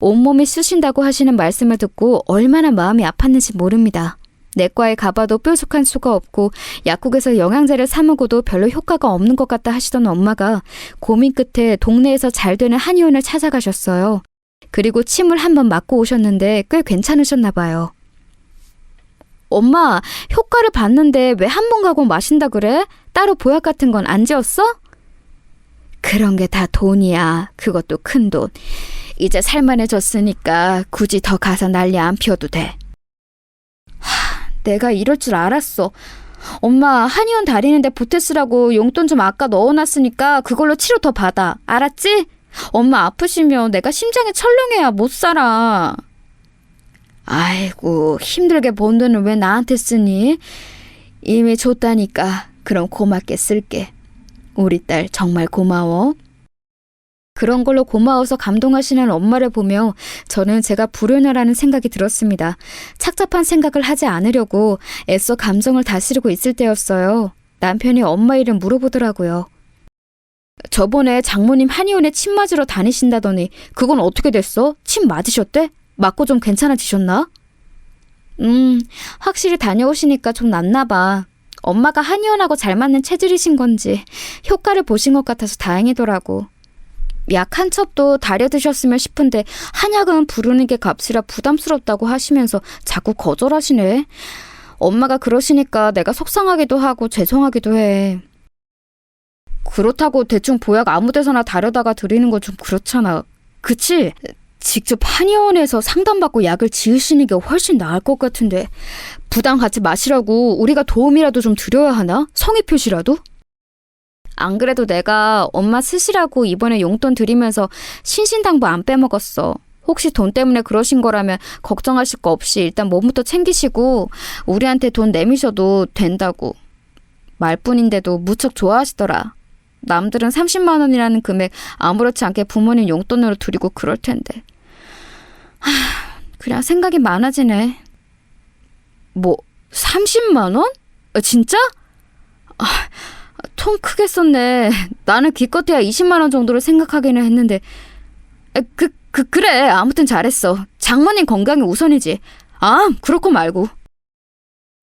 온몸이 쑤신다고 하시는 말씀을 듣고 얼마나 마음이 아팠는지 모릅니다. 내과에 가봐도 뾰족한 수가 없고 약국에서 영양제를 사 먹어도 별로 효과가 없는 것 같다 하시던 엄마가 고민 끝에 동네에서 잘 되는 한의원을 찾아가셨어요. 그리고 침을 한번 맞고 오셨는데 꽤 괜찮으셨나 봐요. 엄마, 효과를 봤는데 왜 한 번 가고 마신다 그래? 따로 보약 같은 건 안 지었어? 그런 게 다 돈이야. 그것도 큰 돈. 이제 살만해졌으니까 굳이 더 가서 난리 안 피워도 돼. 내가 이럴 줄 알았어. 엄마, 한의원 다니는데 보태 쓰라고 용돈 좀 아까 넣어놨으니까 그걸로 치료 더 받아. 알았지? 엄마 아프시면 내가 심장이 철렁해야 못 살아. 아이고, 힘들게 번 돈을 왜 나한테 쓰니? 이미 줬다니까. 그럼 고맙게 쓸게. 우리 딸 정말 고마워. 그런 걸로 고마워서 감동하시는 엄마를 보며 저는 제가 불효녀라는 생각이 들었습니다. 착잡한 생각을 하지 않으려고 애써 감정을 다스리고 있을 때였어요. 남편이 엄마 이름 물어보더라고요. 저번에 장모님 한의원에 침 맞으러 다니신다더니 그건 어떻게 됐어? 침 맞으셨대? 맞고 좀 괜찮아지셨나? 확실히 다녀오시니까 좀 낫나 봐. 엄마가 한의원하고 잘 맞는 체질이신 건지 효과를 보신 것 같아서 다행이더라고. 약 한 첩도 다려 드셨으면 싶은데 한약은 부르는 게 값이라 부담스럽다고 하시면서 자꾸 거절하시네. 엄마가 그러시니까 내가 속상하기도 하고 죄송하기도 해. 그렇다고 대충 보약 아무 데서나 다려다가 드리는 건 좀 그렇잖아. 그치? 직접 한의원에서 상담받고 약을 지으시는 게 훨씬 나을 것 같은데 부담 갖지 마시라고 우리가 도움이라도 좀 드려야 하나? 성의 표시라도? 안 그래도 내가 엄마 쓰시라고 이번에 용돈 드리면서 신신당부 안 빼먹었어. 혹시 돈 때문에 그러신 거라면 걱정하실 거 없이 일단 몸부터 챙기시고 우리한테 돈 내미셔도 된다고. 말뿐인데도 무척 좋아하시더라. 남들은 30만 원이라는 금액 아무렇지 않게 부모님 용돈으로 드리고 그럴 텐데. 그냥 생각이 많아지네. 뭐 30만 원? 진짜? 통 크게 썼네. 나는 기껏해야 20만 원 정도를 생각하기는 했는데. 그래. 아무튼 잘했어. 장모님 건강이 우선이지. 그렇고 말고.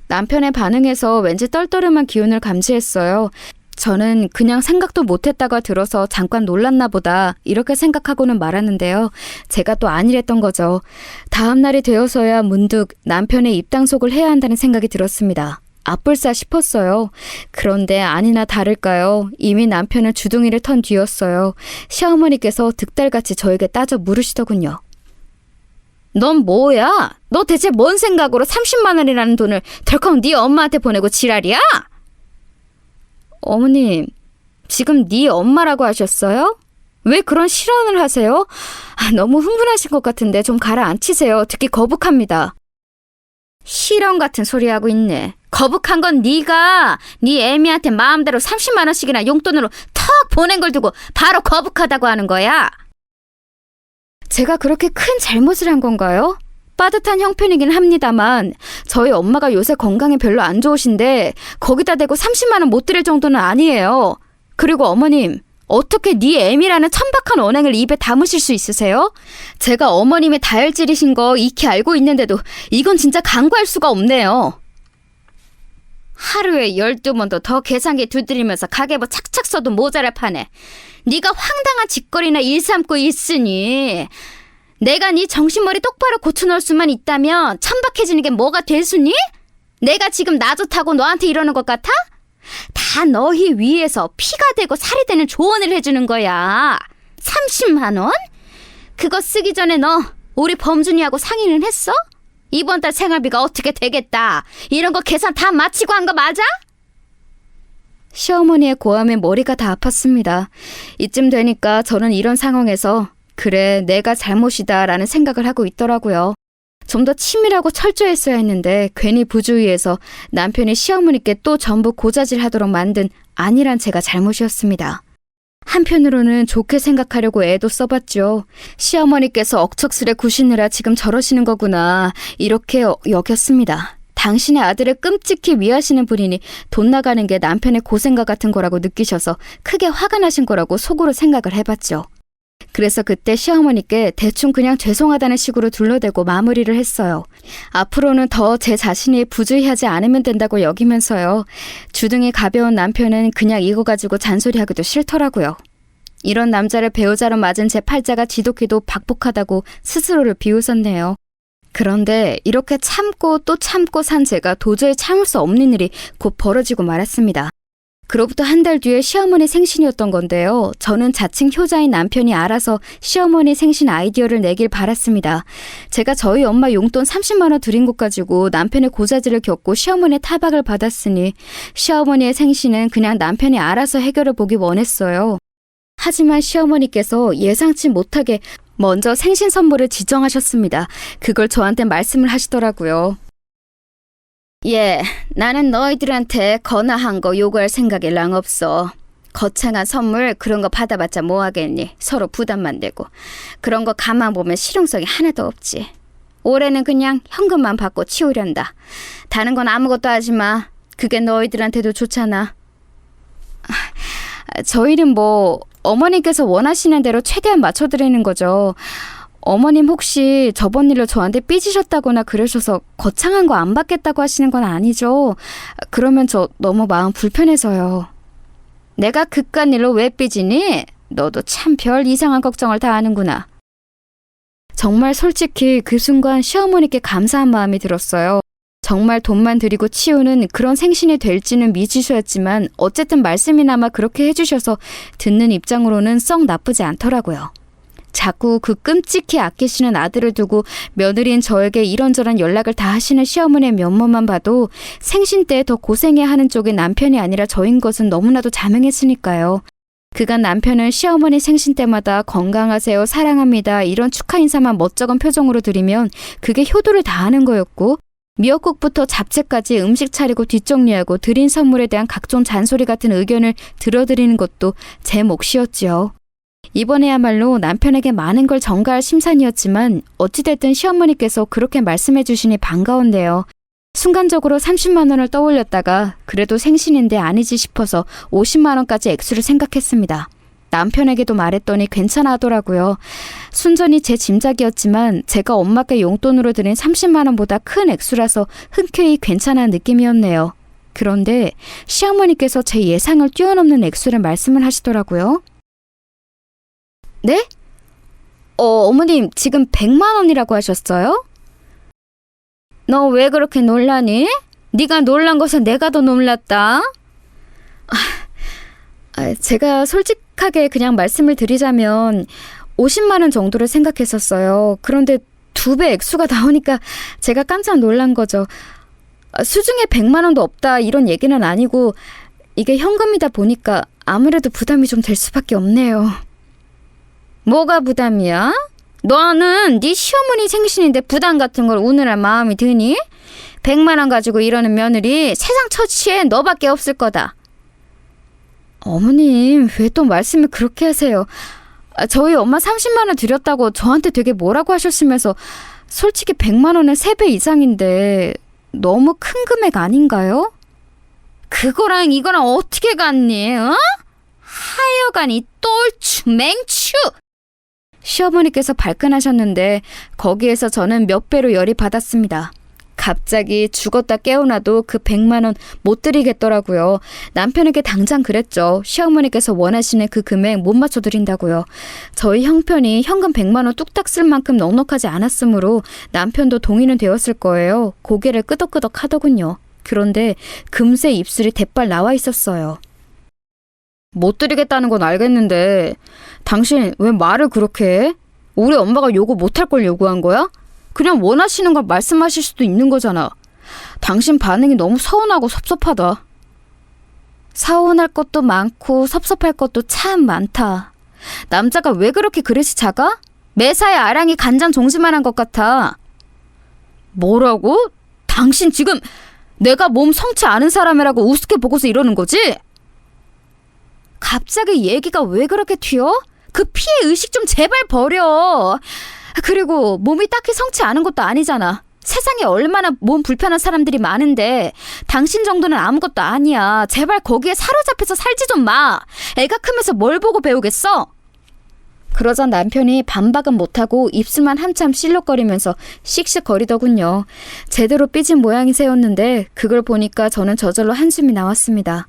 남편의 반응에서 왠지 떨떠름한 기운을 감지했어요. 저는 그냥 생각도 못했다가 들어서 잠깐 놀랐나 보다 이렇게 생각하고는 말았는데요. 제가 또 아니랬던 거죠. 다음 날이 되어서야 문득 남편의 입당속을 해야 한다는 생각이 들었습니다. 아뿔싸 싶었어요. 그런데 아니나 다를까요. 이미 남편은 주둥이를 턴 뒤였어요. 시어머니께서 득달같이 저에게 따져 물으시더군요. 넌 뭐야? 너 대체 뭔 생각으로 30만 원이라는 돈을 덜컥 네 엄마한테 보내고 지랄이야? 어머님, 지금 네 엄마라고 하셨어요? 왜 그런 실언을 하세요? 너무 흥분하신 것 같은데 좀 가라앉히세요. 듣기 거북합니다. 실언 같은 소리 하고 있네. 거북한 건 네가 네 애미한테 마음대로 30만 원씩이나 용돈으로 턱 보낸 걸 두고 바로 거북하다고 하는 거야. 제가 그렇게 큰 잘못을 한 건가요? 빠듯한 형편이긴 합니다만 저희 엄마가 요새 건강이 별로 안 좋으신데 거기다 대고 30만 원 못 드릴 정도는 아니에요. 그리고 어머님, 어떻게 네 애미라는 천박한 언행을 입에 담으실 수 있으세요? 제가 어머님의 다혈질이신 거 익히 알고 있는데도 이건 진짜 간과할 수가 없네요. 하루에 12번도 더 계산기 두드리면서 가계부 착착 써도 모자랄 판에 네가 황당한 짓거리나 일삼고 있으니 내가 네 정신머리 똑바로 고쳐놓을 수만 있다면 천박해지는 게 뭐가 될 수니? 내가 지금 나 좋다고 너한테 이러는 것 같아? 다 너희 위에서 피가 되고 살이 되는 조언을 해주는 거야. 30만 원? 그거 쓰기 전에 너 우리 범준이하고 상의는 했어? 이번 달 생활비가 어떻게 되겠다. 이런 거 계산 다 마치고 한 거 맞아? 시어머니의 고함에 머리가 다 아팠습니다. 이쯤 되니까 저는 이런 상황에서 그래, 내가 잘못이다 라는 생각을 하고 있더라고요. 좀 더 치밀하고 철저했어야 했는데 괜히 부주의해서 남편이 시어머니께 또 전부 고자질 하도록 만든 아니란 제가 잘못이었습니다. 한편으로는 좋게 생각하려고 애도 써봤죠. 시어머니께서 억척스레 구시느라 지금 저러시는 거구나 이렇게 여겼습니다. 당신의 아들을 끔찍히 위하시는 분이니 돈 나가는 게 남편의 고생과 같은 거라고 느끼셔서 크게 화가 나신 거라고 속으로 생각을 해봤죠. 그래서 그때 시어머니께 대충 그냥 죄송하다는 식으로 둘러대고 마무리를 했어요. 앞으로는 더 제 자신이 부주의하지 않으면 된다고 여기면서요. 주둥이 가벼운 남편은 그냥 이거 가지고 잔소리하기도 싫더라고요. 이런 남자를 배우자로 맞은 제 팔자가 지독히도 박복하다고 스스로를 비웃었네요. 그런데 이렇게 참고 또 참고 산 제가 도저히 참을 수 없는 일이 곧 벌어지고 말았습니다. 그로부터 한 달 뒤에 시어머니 생신이었던 건데요. 저는 자칭 효자인 남편이 알아서 시어머니 생신 아이디어를 내길 바랐습니다. 제가 저희 엄마 용돈 30만 원 드린 것 가지고 남편의 고자질을 겪고 시어머니의 타박을 받았으니 시어머니의 생신은 그냥 남편이 알아서 해결해 보기 원했어요. 하지만 시어머니께서 예상치 못하게 먼저 생신 선물을 지정하셨습니다. 그걸 저한테 말씀을 하시더라고요. 예, 나는 너희들한테 거나한 거 요구할 생각이 랑 없어. 거창한 선물 그런 거 받아봤자 뭐 하겠니? 서로 부담만 되고. 그런 거 가만 보면 실용성이 하나도 없지. 올해는 그냥 현금만 받고 치우련다. 다른 건 아무것도 하지 마. 그게 너희들한테도 좋잖아. 저희는 뭐 어머니께서 원하시는 대로 최대한 맞춰드리는 거죠. 어머님 혹시 저번 일로 저한테 삐지셨다거나 그러셔서 거창한 거 안 받겠다고 하시는 건 아니죠? 그러면 저 너무 마음 불편해서요. 내가 그깟 일로 왜 삐지니? 너도 참 별 이상한 걱정을 다 하는구나. 정말 솔직히 그 순간 시어머니께 감사한 마음이 들었어요. 정말 돈만 들이고 치우는 그런 생신이 될지는 미지수였지만 어쨌든 말씀이나마 그렇게 해주셔서 듣는 입장으로는 썩 나쁘지 않더라고요. 자꾸 그 끔찍히 아끼시는 아들을 두고 며느리인 저에게 이런저런 연락을 다 하시는 시어머니의 면모만 봐도 생신 때 더 고생해야 하는 쪽이 남편이 아니라 저인 것은 너무나도 자명했으니까요. 그간 남편은 시어머니 생신 때마다 건강하세요, 사랑합니다 이런 축하 인사만 멋쩍은 표정으로 드리면 그게 효도를 다하는 거였고 미역국부터 잡채까지 음식 차리고 뒷정리하고 드린 선물에 대한 각종 잔소리 같은 의견을 들어드리는 것도 제 몫이었지요. 이번에야말로 남편에게 많은 걸 전가할 심산이었지만 어찌됐든 시어머니께서 그렇게 말씀해 주시니 반가운데요. 순간적으로 30만 원을 떠올렸다가 그래도 생신인데 아니지 싶어서 50만 원까지 액수를 생각했습니다. 남편에게도 말했더니 괜찮아 하더라고요. 순전히 제 짐작이었지만 제가 엄마께 용돈으로 드린 30만 원보다 큰 액수라서 흔쾌히 괜찮은 느낌이었네요. 그런데 시어머니께서 제 예상을 뛰어넘는 액수를 말씀을 하시더라고요. 네? 어머님 지금 100만 원이라고 하셨어요? 너 왜 그렇게 놀라니? 네가 놀란 것은 내가 더 놀랐다. 제가 솔직하게 그냥 말씀을 드리자면 50만 원 정도를 생각했었어요. 그런데 2배 액수가 나오니까 제가 깜짝 놀란 거죠. 수중에 100만 원도 없다 이런 얘기는 아니고 이게 현금이다 보니까 아무래도 부담이 좀 될 수밖에 없네요. 뭐가 부담이야? 너는 네 시어머니 생신인데 부담 같은 걸 우느라 마음이 드니? 100만 원 가지고 이러는 며느리 세상 처치에 너밖에 없을 거다. 어머님 왜 또 말씀을 그렇게 하세요? 저희 엄마 30만 원 드렸다고 저한테 되게 뭐라고 하셨으면서 솔직히 100만 원은 3배 이상인데 너무 큰 금액 아닌가요? 그거랑 이거랑 어떻게 같니? 어? 하여간 이 똘추 맹추! 시어머니께서 발끈하셨는데 거기에서 저는 몇 배로 열이 받았습니다. 갑자기 죽었다 깨어나도 그 100만 원 못 드리겠더라고요. 남편에게 당장 그랬죠. 시어머니께서 원하시는 그 금액 못 맞춰드린다고요. 저희 형편이 현금 100만 원 뚝딱 쓸 만큼 넉넉하지 않았으므로 남편도 동의는 되었을 거예요. 고개를 끄덕끄덕 하더군요. 그런데 금세 입술이 대빨 나와 있었어요. 못 드리겠다는 건 알겠는데 당신 왜 말을 그렇게 해? 우리 엄마가 요구 못할 걸 요구한 거야? 그냥 원하시는 걸 말씀하실 수도 있는 거잖아. 당신 반응이 너무 서운하고 섭섭하다. 서운할 것도 많고 섭섭할 것도 참 많다. 남자가 왜 그렇게 그릇이 작아? 매사에 아랑이 간장 종지만한 것 같아. 뭐라고? 당신 지금 내가 몸 성치 않은 사람이라고 우습게 보고서 이러는 거지? 갑자기 얘기가 왜 그렇게 튀어? 그 피해 의식 좀 제발 버려. 그리고 몸이 딱히 성치 않은 것도 아니잖아. 세상에 얼마나 몸 불편한 사람들이 많은데 당신 정도는 아무것도 아니야. 제발 거기에 사로잡혀서 살지 좀 마. 애가 크면서 뭘 보고 배우겠어? 그러자 남편이 반박은 못하고 입술만 한참 실룩거리면서 씩씩거리더군요. 제대로 삐진 모양이세였는데 그걸 보니까 저는 저절로 한숨이 나왔습니다.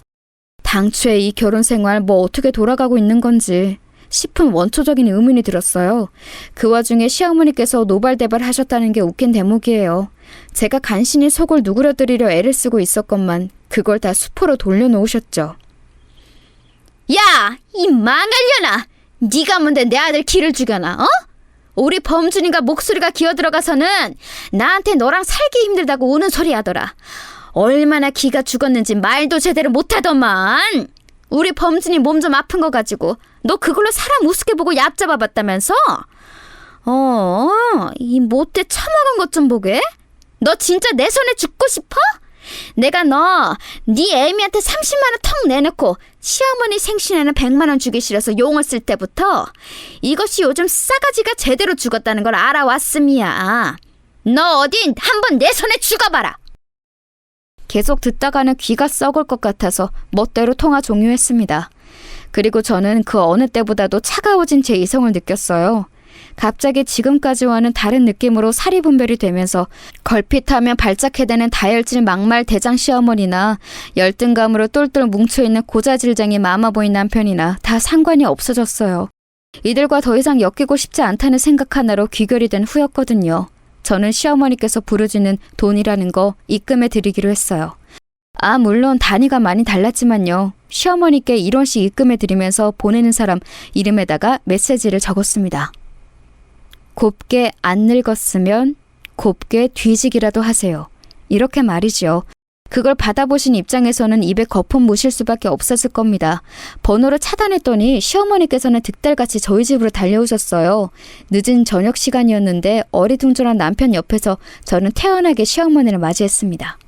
당초에 이 결혼 생활 뭐 어떻게 돌아가고 있는 건지 싶은 원초적인 의문이 들었어요. 그 와중에 시어머니께서 노발대발 하셨다는 게 웃긴 대목이에요. 제가 간신히 속을 누그러뜨리려 애를 쓰고 있었건만 그걸 다 수포로 돌려놓으셨죠. 야! 이 망할려나! 네가 뭔데 내 아들 기를 죽여놔, 어? 우리 범준이가 목소리가 기어들어가서는 나한테 너랑 살기 힘들다고 우는 소리 하더라. 얼마나 기가 죽었는지 말도 제대로 못하더만. 우리 범준이 몸 좀 아픈 거 가지고 너 그걸로 사람 우습게 보고 얕잡아봤다면서? 이 못돼 처먹은 것 좀 보게. 너 진짜 내 손에 죽고 싶어? 내가 네 애미한테 30만 원 턱 내놓고 시어머니 생신에는 100만 원 주기 싫어서 용을 쓸 때부터 이것이 요즘 싸가지가 제대로 죽었다는 걸 알아왔음이야. 너 어디 한번 내 손에 죽어봐라. 계속 듣다가는 귀가 썩을 것 같아서 멋대로 통화 종료했습니다. 그리고 저는 그 어느 때보다도 차가워진 제 이성을 느꼈어요. 갑자기 지금까지와는 다른 느낌으로 사리 분별이 되면서 걸핏하면 발작해대는 다혈질 막말 대장 시어머니나 열등감으로 똘똘 뭉쳐있는 고자질쟁이 마마보이 남편이나 다 상관이 없어졌어요. 이들과 더 이상 엮이고 싶지 않다는 생각 하나로 귀결이 된 후였거든요. 저는 시어머니께서 부르짖는 돈이라는 거 입금해 드리기로 했어요. 물론 단위가 많이 달랐지만요. 시어머니께 1원씩 입금해 드리면서 보내는 사람 이름에다가 메시지를 적었습니다. 곱게 안 늙었으면 곱게 뒤지기라도 하세요. 이렇게 말이죠. 그걸 받아보신 입장에서는 입에 거품 무실 수밖에 없었을 겁니다. 번호를 차단했더니 시어머니께서는 득달같이 저희 집으로 달려오셨어요. 늦은 저녁 시간이었는데 어리둥절한 남편 옆에서 저는 태연하게 시어머니를 맞이했습니다.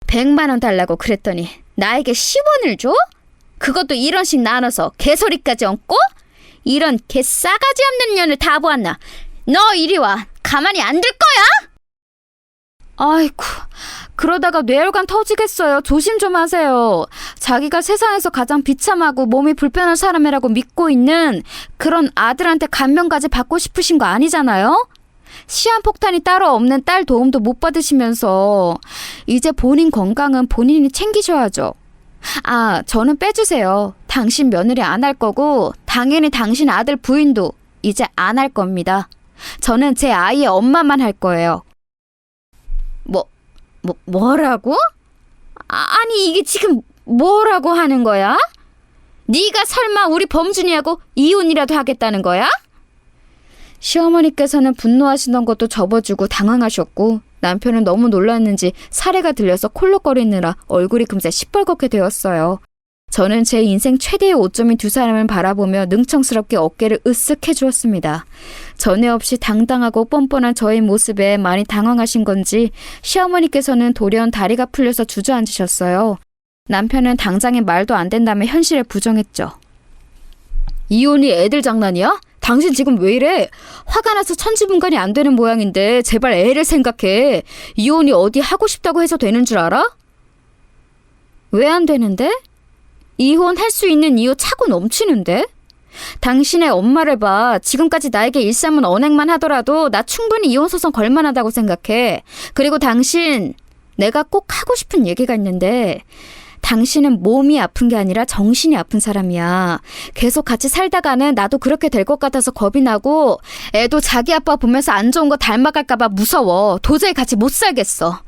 100만 원 달라고 그랬더니 나에게 10원을 줘? 그것도 1원씩 나눠서 개소리까지 얹고? 이런 개 싸가지 없는 년을 다 보았나? 너 이리 와. 가만히 안 둘 거야? 아이고, 그러다가 뇌혈관 터지겠어요. 조심 좀 하세요. 자기가 세상에서 가장 비참하고 몸이 불편한 사람이라고 믿고 있는 그런 아들한테 감명까지 받고 싶으신 거 아니잖아요? 시한폭탄이 따로 없는 딸 도움도 못 받으시면서 이제 본인 건강은 본인이 챙기셔야죠. 저는 빼주세요. 당신 며느리 안 할 거고 당연히 당신 아들 부인도 이제 안 할 겁니다. 저는 제 아이의 엄마만 할 거예요. 뭐라고? 아니 이게 지금 뭐라고 하는 거야? 네가 설마 우리 범준이하고 이혼이라도 하겠다는 거야? 시어머니께서는 분노하시던 것도 접어주고 당황하셨고 남편은 너무 놀랐는지 사례가 들려서 콜록거리느라 얼굴이 금세 시뻘겋게 되었어요. 저는 제 인생 최대의 오점인 두 사람을 바라보며 능청스럽게 어깨를 으쓱 해주었습니다. 전에 없이 당당하고 뻔뻔한 저의 모습에 많이 당황하신 건지 시어머니께서는 돌연 다리가 풀려서 주저앉으셨어요. 남편은 당장에 말도 안 된다며 현실에 부정했죠. 이혼이 애들 장난이야? 당신 지금 왜 이래? 화가 나서 천지분간이 안 되는 모양인데 제발 애를 생각해. 이혼이 어디 하고 싶다고 해서 되는 줄 알아? 왜 안 되는데? 이혼할 수 있는 이유 차고 넘치는데? 당신의 엄마를 봐. 지금까지 나에게 일삼은 언행만 하더라도 나 충분히 이혼 소송 걸만하다고 생각해. 그리고 당신, 내가 꼭 하고 싶은 얘기가 있는데 당신은 몸이 아픈 게 아니라 정신이 아픈 사람이야. 계속 같이 살다가는 나도 그렇게 될 것 같아서 겁이 나고 애도 자기 아빠 보면서 안 좋은 거 닮아갈까 봐 무서워. 도저히 같이 못 살겠어.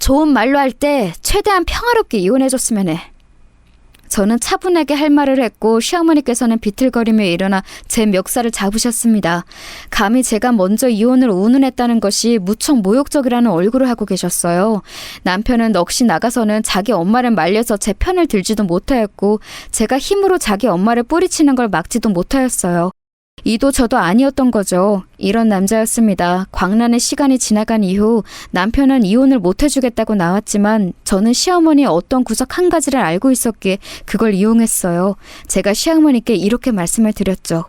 좋은 말로 할 때 최대한 평화롭게 이혼해줬으면 해. 저는 차분하게 할 말을 했고 시어머니께서는 비틀거리며 일어나 제 멱살을 잡으셨습니다. 감히 제가 먼저 이혼을 운운했다는 것이 무척 모욕적이라는 얼굴을 하고 계셨어요. 남편은 넋이 나가서는 자기 엄마를 말려서 제 편을 들지도 못하였고 제가 힘으로 자기 엄마를 뿌리치는 걸 막지도 못하였어요. 이도 저도 아니었던 거죠. 이런 남자였습니다. 광란의 시간이 지나간 이후 남편은 이혼을 못 해주겠다고 나왔지만 저는 시어머니의 어떤 구석 한 가지를 알고 있었기에 그걸 이용했어요. 제가 시어머니께 이렇게 말씀을 드렸죠.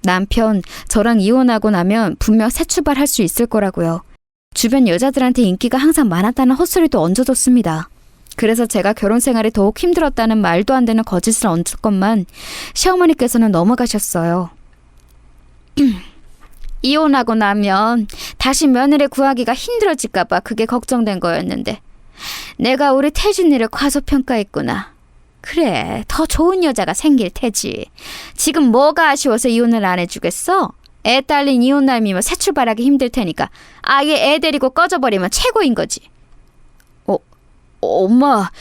남편, 저랑 이혼하고 나면 분명 새 출발할 수 있을 거라고요. 주변 여자들한테 인기가 항상 많았다는 헛소리도 얹어줬습니다. 그래서 제가 결혼 생활이 더욱 힘들었다는 말도 안 되는 거짓을 얹었건만 시어머니께서는 넘어가셨어요. 이혼하고 나면 다시 며느리 구하기가 힘들어질까봐 그게 걱정된 거였는데 내가 우리 태진이를 과소평가했구나. 그래, 더 좋은 여자가 생길 테지. 지금 뭐가 아쉬워서 이혼을 안 해주겠어? 애 딸린 이혼남이면 새 출발하기 힘들 테니까 아예 애 데리고 꺼져버리면 최고인 거지. 엄마,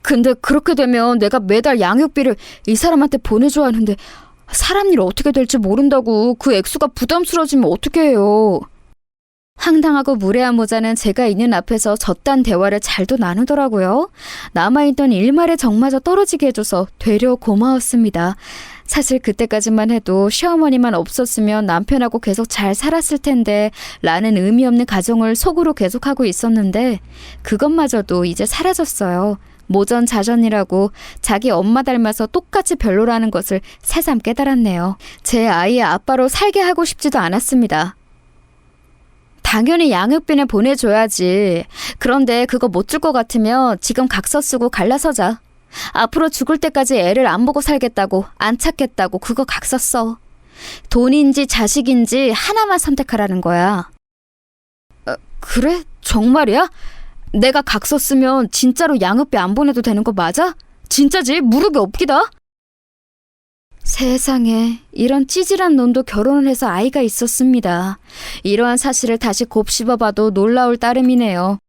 근데 그렇게 되면 내가 매달 양육비를 이 사람한테 보내줘야 하는데 사람 일 어떻게 될지 모른다고 그 액수가 부담스러워지면 어떻게 해요. 황당하고 무례한 모자는 제가 있는 앞에서 저딴 대화를 잘도 나누더라고요. 남아있던 일말의 정마저 떨어지게 해줘서 되려 고마웠습니다. 사실 그때까지만 해도 시어머니만 없었으면 남편하고 계속 잘 살았을 텐데 라는 의미 없는 가정을 속으로 계속하고 있었는데 그것마저도 이제 사라졌어요. 모전자전이라고 자기 엄마 닮아서 똑같이 별로라는 것을 새삼 깨달았네요. 제 아이의 아빠로 살게 하고 싶지도 않았습니다. 당연히 양육비는 보내줘야지. 그런데 그거 못 줄 것 같으면 지금 각서 쓰고 갈라서자. 앞으로 죽을 때까지 애를 안 보고 살겠다고, 안 찾겠다고 그거 각서 써. 돈인지 자식인지 하나만 선택하라는 거야. 그래? 정말이야? 내가 각서 쓰면 진짜로 양육비 안 보내도 되는 거 맞아? 진짜지? 무릎이 없기다? 세상에, 이런 찌질한 놈도 결혼을 해서 아이가 있었습니다. 이러한 사실을 다시 곱씹어봐도 놀라울 따름이네요.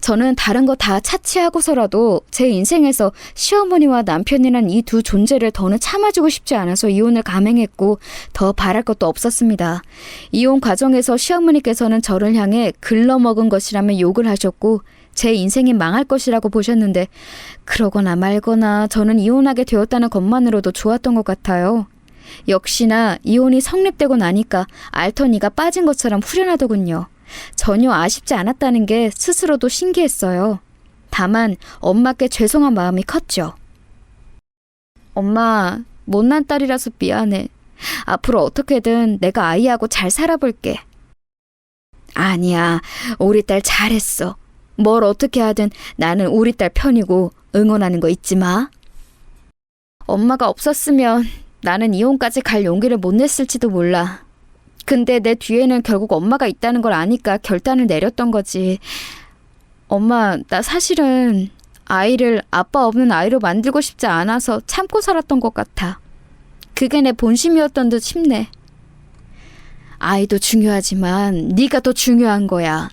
저는 다른 거 다 차치하고서라도 제 인생에서 시어머니와 남편이란 이 두 존재를 더는 참아주고 싶지 않아서 이혼을 감행했고 더 바랄 것도 없었습니다. 이혼 과정에서 시어머니께서는 저를 향해 글러먹은 것이라며 욕을 하셨고 제 인생이 망할 것이라고 보셨는데 그러거나 말거나 저는 이혼하게 되었다는 것만으로도 좋았던 것 같아요. 역시나 이혼이 성립되고 나니까 알터니가 빠진 것처럼 후련하더군요. 전혀 아쉽지 않았다는 게 스스로도 신기했어요. 다만 엄마께 죄송한 마음이 컸죠. 엄마, 못난 딸이라서 미안해. 앞으로 어떻게든 내가 아이하고 잘 살아볼게. 아니야, 우리 딸 잘했어. 뭘 어떻게 하든 나는 우리 딸 편이고 응원하는 거 잊지 마. 엄마가 없었으면 나는 이혼까지 갈 용기를 못 냈을지도 몰라. 근데 내 뒤에는 결국 엄마가 있다는 걸 아니까 결단을 내렸던 거지. 엄마, 나 사실은 아이를 아빠 없는 아이로 만들고 싶지 않아서 참고 살았던 것 같아. 그게 내 본심이었던 듯 싶네. 아이도 중요하지만 네가 더 중요한 거야.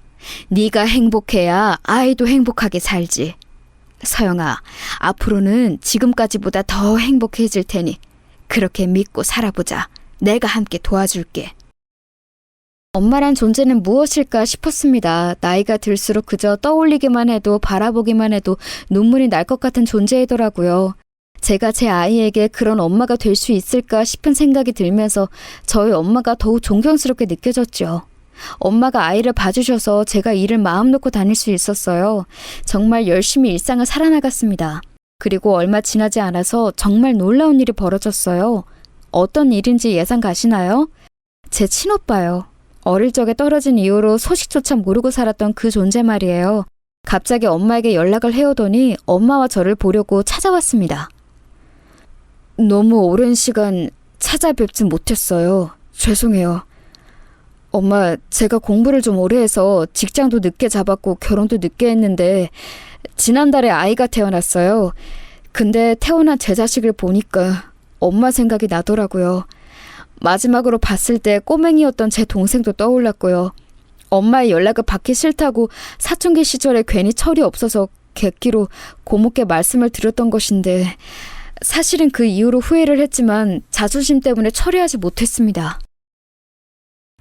네가 행복해야 아이도 행복하게 살지. 서영아, 앞으로는 지금까지보다 더 행복해질 테니 그렇게 믿고 살아보자. 내가 함께 도와줄게. 엄마란 존재는 무엇일까 싶었습니다. 나이가 들수록 그저 떠올리기만 해도 바라보기만 해도 눈물이 날 것 같은 존재이더라고요. 제가 제 아이에게 그런 엄마가 될 수 있을까 싶은 생각이 들면서 저희 엄마가 더욱 존경스럽게 느껴졌죠. 엄마가 아이를 봐주셔서 제가 일을 마음 놓고 다닐 수 있었어요. 정말 열심히 일상을 살아나갔습니다. 그리고 얼마 지나지 않아서 정말 놀라운 일이 벌어졌어요. 어떤 일인지 예상 가시나요? 제 친오빠요. 어릴 적에 떨어진 이후로 소식조차 모르고 살았던 그 존재 말이에요. 갑자기 엄마에게 연락을 해오더니 엄마와 저를 보려고 찾아왔습니다. 너무 오랜 시간 찾아뵙지 못했어요. 죄송해요. 엄마, 제가 공부를 좀 오래 해서 직장도 늦게 잡았고 결혼도 늦게 했는데 지난달에 아이가 태어났어요. 근데 태어난 제 자식을 보니까 엄마 생각이 나더라고요. 마지막으로 봤을 때 꼬맹이였던 제 동생도 떠올랐고요. 엄마의 연락을 받기 싫다고 사춘기 시절에 괜히 철이 없어서 객기로 고모께 말씀을 드렸던 것인데 사실은 그 이후로 후회를 했지만 자존심 때문에 처리하지 못했습니다.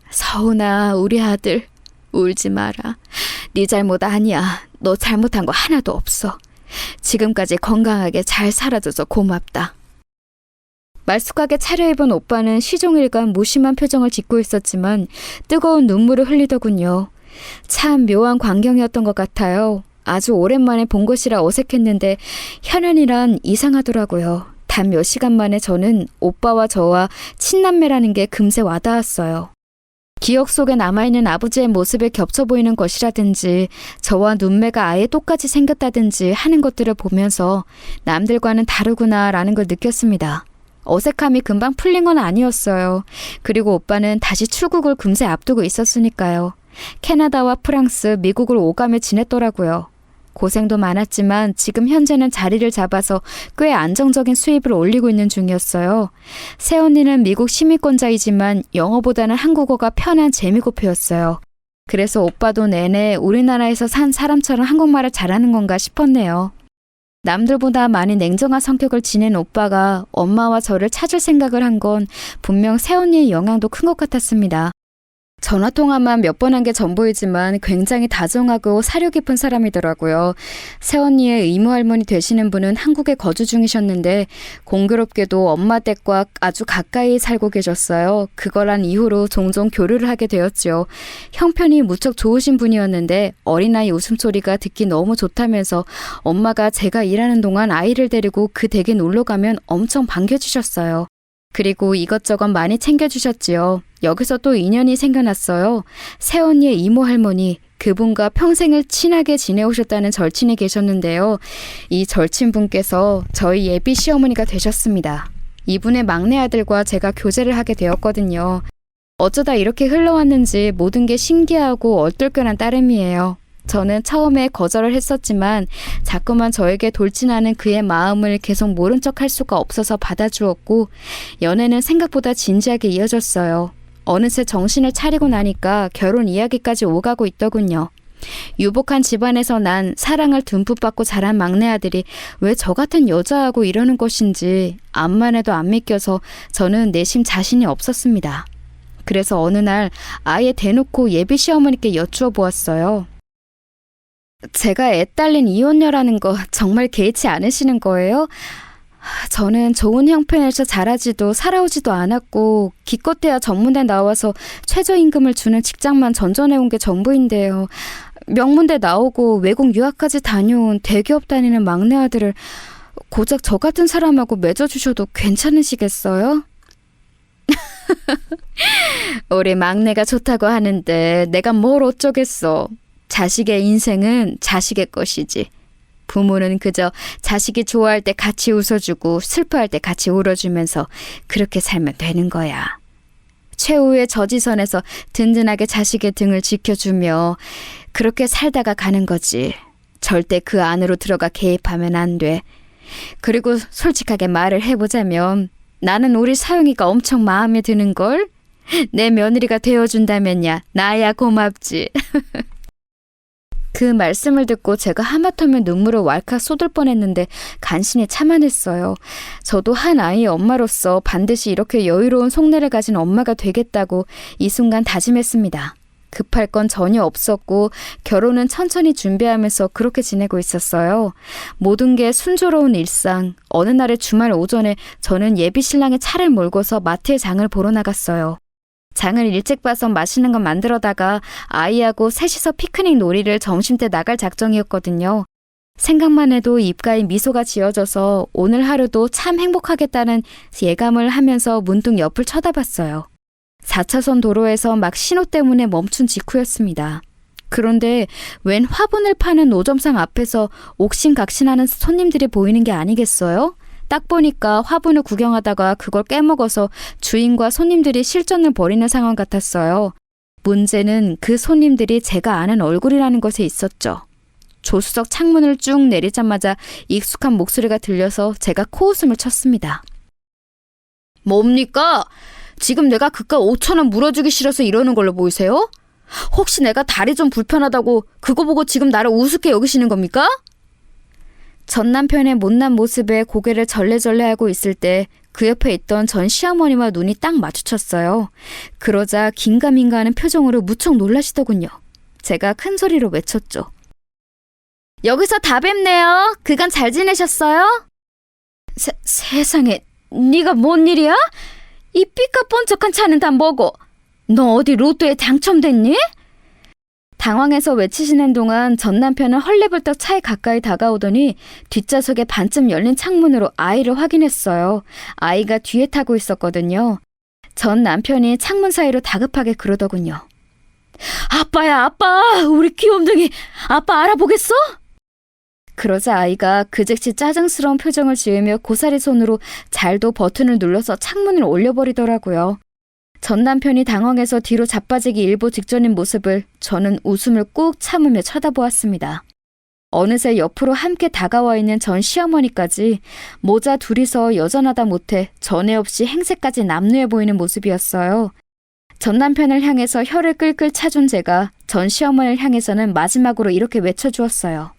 서훈아, 우리 아들 울지 마라. 네 잘못 아니야. 너 잘못한 거 하나도 없어. 지금까지 건강하게 잘 살아줘서 고맙다. 말쑥하게 차려입은 오빠는 시종일관 무심한 표정을 짓고 있었지만 뜨거운 눈물을 흘리더군요. 참 묘한 광경이었던 것 같아요. 아주 오랜만에 본 것이라 어색했는데 현안이란 이상하더라고요. 단 몇 시간 만에 저는 오빠와 저와 친남매라는 게 금세 와닿았어요. 기억 속에 남아있는 아버지의 모습에 겹쳐 보이는 것이라든지 저와 눈매가 아예 똑같이 생겼다든지 하는 것들을 보면서 남들과는 다르구나라는 걸 느꼈습니다. 어색함이 금방 풀린 건 아니었어요. 그리고 오빠는 다시 출국을 금세 앞두고 있었으니까요. 캐나다와 프랑스, 미국을 오가며 지냈더라고요. 고생도 많았지만 지금 현재는 자리를 잡아서 꽤 안정적인 수입을 올리고 있는 중이었어요. 새언니는 미국 시민권자이지만 영어보다는 한국어가 편한 재미고표였어요. 그래서 오빠도 내내 우리나라에서 산 사람처럼 한국말을 잘하는 건가 싶었네요. 남들보다 많이 냉정한 성격을 지닌 오빠가 엄마와 저를 찾을 생각을 한 건 분명 새언니의 영향도 큰 것 같았습니다. 전화통화만 몇 번 한 게 전부이지만 굉장히 다정하고 사려 깊은 사람이더라고요. 새언니의 이모할머니 되시는 분은 한국에 거주 중이셨는데 공교롭게도 엄마 댁과 아주 가까이 살고 계셨어요. 그걸 이후로 종종 교류를 하게 되었죠. 형편이 무척 좋으신 분이었는데 어린아이 웃음소리가 듣기 너무 좋다면서 엄마가 제가 일하는 동안 아이를 데리고 그 댁에 놀러 가면 엄청 반겨주셨어요. 그리고 이것저것 많이 챙겨주셨지요. 여기서 또 인연이 생겨났어요. 새언니의 이모 할머니, 그분과 평생을 친하게 지내오셨다는 절친이 계셨는데요. 이 절친분께서 저희 예비 시어머니가 되셨습니다. 이분의 막내 아들과 제가 교제를 하게 되었거든요. 어쩌다 이렇게 흘러왔는지 모든 게 신기하고 얼떨결한 따름이에요. 저는 처음에 거절을 했었지만 자꾸만 저에게 돌진하는 그의 마음을 계속 모른 척 할 수가 없어서 받아주었고 연애는 생각보다 진지하게 이어졌어요. 어느새 정신을 차리고 나니까 결혼 이야기까지 오가고 있더군요. 유복한 집안에서 난 사랑을 듬뿍 받고 자란 막내 아들이 왜 저 같은 여자하고 이러는 것인지 암만 해도 안 믿겨서 저는 내심 자신이 없었습니다. 그래서 어느 날 아예 대놓고 예비 시어머니께 여쭈어 보았어요. 제가 애 딸린 이혼녀라는 거 정말 개의치 않으시는 거예요? 저는 좋은 형편에서 자라지도 살아오지도 않았고 기껏해야 전문대 나와서 최저임금을 주는 직장만 전전해온 게 전부인데요. 명문대 나오고 외국 유학까지 다녀온 대기업 다니는 막내 아들을 고작 저 같은 사람하고 맺어주셔도 괜찮으시겠어요? 우리 막내가 좋다고 하는데 내가 뭘 어쩌겠어. 자식의 인생은 자식의 것이지. 부모는 그저 자식이 좋아할 때 같이 웃어주고 슬퍼할 때 같이 울어주면서 그렇게 살면 되는 거야. 최후의 저지선에서 든든하게 자식의 등을 지켜주며 그렇게 살다가 가는 거지. 절대 그 안으로 들어가 개입하면 안 돼. 그리고 솔직하게 말을 해보자면 나는 우리 사영이가 엄청 마음에 드는걸? 내 며느리가 되어준다면야 나야 고맙지. 그 말씀을 듣고 제가 하마터면 눈물을 왈칵 쏟을 뻔했는데 간신히 참아냈어요. 저도 한 아이의 엄마로서 반드시 이렇게 여유로운 속내를 가진 엄마가 되겠다고 이 순간 다짐했습니다. 급할 건 전혀 없었고 결혼은 천천히 준비하면서 그렇게 지내고 있었어요. 모든 게 순조로운 일상. 어느 날의 주말 오전에 저는 예비 신랑의 차를 몰고서 마트에 장을 보러 나갔어요. 장을 일찍 봐서 맛있는 거 만들어다가 아이하고 셋이서 피크닉 놀이를 점심때 나갈 작정이었거든요. 생각만 해도 입가에 미소가 지어져서 오늘 하루도 참 행복하겠다는 예감을 하면서 문득 옆을 쳐다봤어요. 4차선 도로에서 막 신호 때문에 멈춘 직후였습니다. 그런데 웬 화분을 파는 노점상 앞에서 옥신각신하는 손님들이 보이는 게 아니겠어요? 딱 보니까 화분을 구경하다가 그걸 깨먹어서 주인과 손님들이 실전을 벌이는 상황 같았어요. 문제는 그 손님들이 제가 아는 얼굴이라는 것에 있었죠. 조수석 창문을 쭉 내리자마자 익숙한 목소리가 들려서 제가 코웃음을 쳤습니다. 뭡니까? 지금 내가 그깟 5,000원 물어주기 싫어서 이러는 걸로 보이세요? 혹시 내가 다리 좀 불편하다고 그거 보고 지금 나를 우습게 여기시는 겁니까? 전 남편의 못난 모습에 고개를 절레절레하고 있을 때 그 옆에 있던 전 시어머니와 눈이 딱 마주쳤어요. 그러자 긴가민가하는 표정으로 무척 놀라시더군요. 제가 큰 소리로 외쳤죠. 여기서 다 뵙네요. 그간 잘 지내셨어요? 세상에, 네가 뭔 일이야? 이 삐까뻔쩍한 차는 다 뭐고? 너 어디 로또에 당첨됐니? 당황해서 외치시는 동안 전 남편은 헐레벌떡 차에 가까이 다가오더니 뒷좌석에 반쯤 열린 창문으로 아이를 확인했어요. 아이가 뒤에 타고 있었거든요. 전 남편이 창문 사이로 다급하게 그러더군요. 아빠야, 아빠! 우리 귀염둥이 아빠 알아보겠어? 그러자 아이가 그 즉시 짜증스러운 표정을 지으며 고사리 손으로 잘도 버튼을 눌러서 창문을 올려버리더라고요. 전 남편이 당황해서 뒤로 자빠지기 일보 직전인 모습을 저는 웃음을 꾹 참으며 쳐다보았습니다. 어느새 옆으로 함께 다가와 있는 전 시어머니까지 모자 둘이서 여전하다 못해 전에 없이 행세까지 남루해 보이는 모습이었어요. 전 남편을 향해서 혀를 끌끌 차준 제가 전 시어머니를 향해서는 마지막으로 이렇게 외쳐주었어요.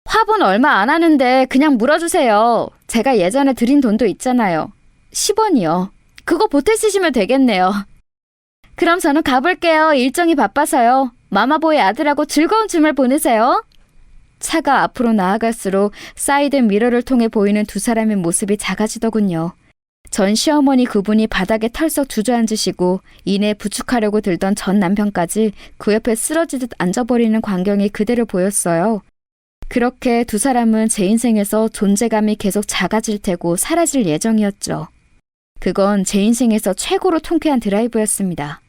화분 얼마 안 하는데 그냥 물어주세요. 제가 예전에 드린 돈도 있잖아요. 10원이요. 그거 보태 쓰시면 되겠네요. 그럼 저는 가볼게요. 일정이 바빠서요. 마마보이 아들하고 즐거운 주말 보내세요. 차가 앞으로 나아갈수록 사이드 미러를 통해 보이는 두 사람의 모습이 작아지더군요. 전 시어머니 그분이 바닥에 털썩 주저앉으시고 이내 부축하려고 들던 전 남편까지 그 옆에 쓰러지듯 앉아버리는 광경이 그대로 보였어요. 그렇게 두 사람은 제 인생에서 존재감이 계속 작아질 테고 사라질 예정이었죠. 그건 제 인생에서 최고로 통쾌한 드라이브였습니다.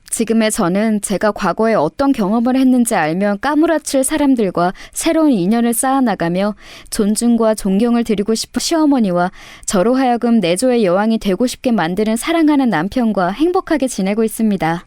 지금의 저는 제가 과거에 어떤 경험을 했는지 알면 까무라칠 사람들과 새로운 인연을 쌓아나가며 존중과 존경을 드리고 싶은 시어머니와 저로 하여금 내조의 여왕이 되고 싶게 만드는 사랑하는 남편과 행복하게 지내고 있습니다.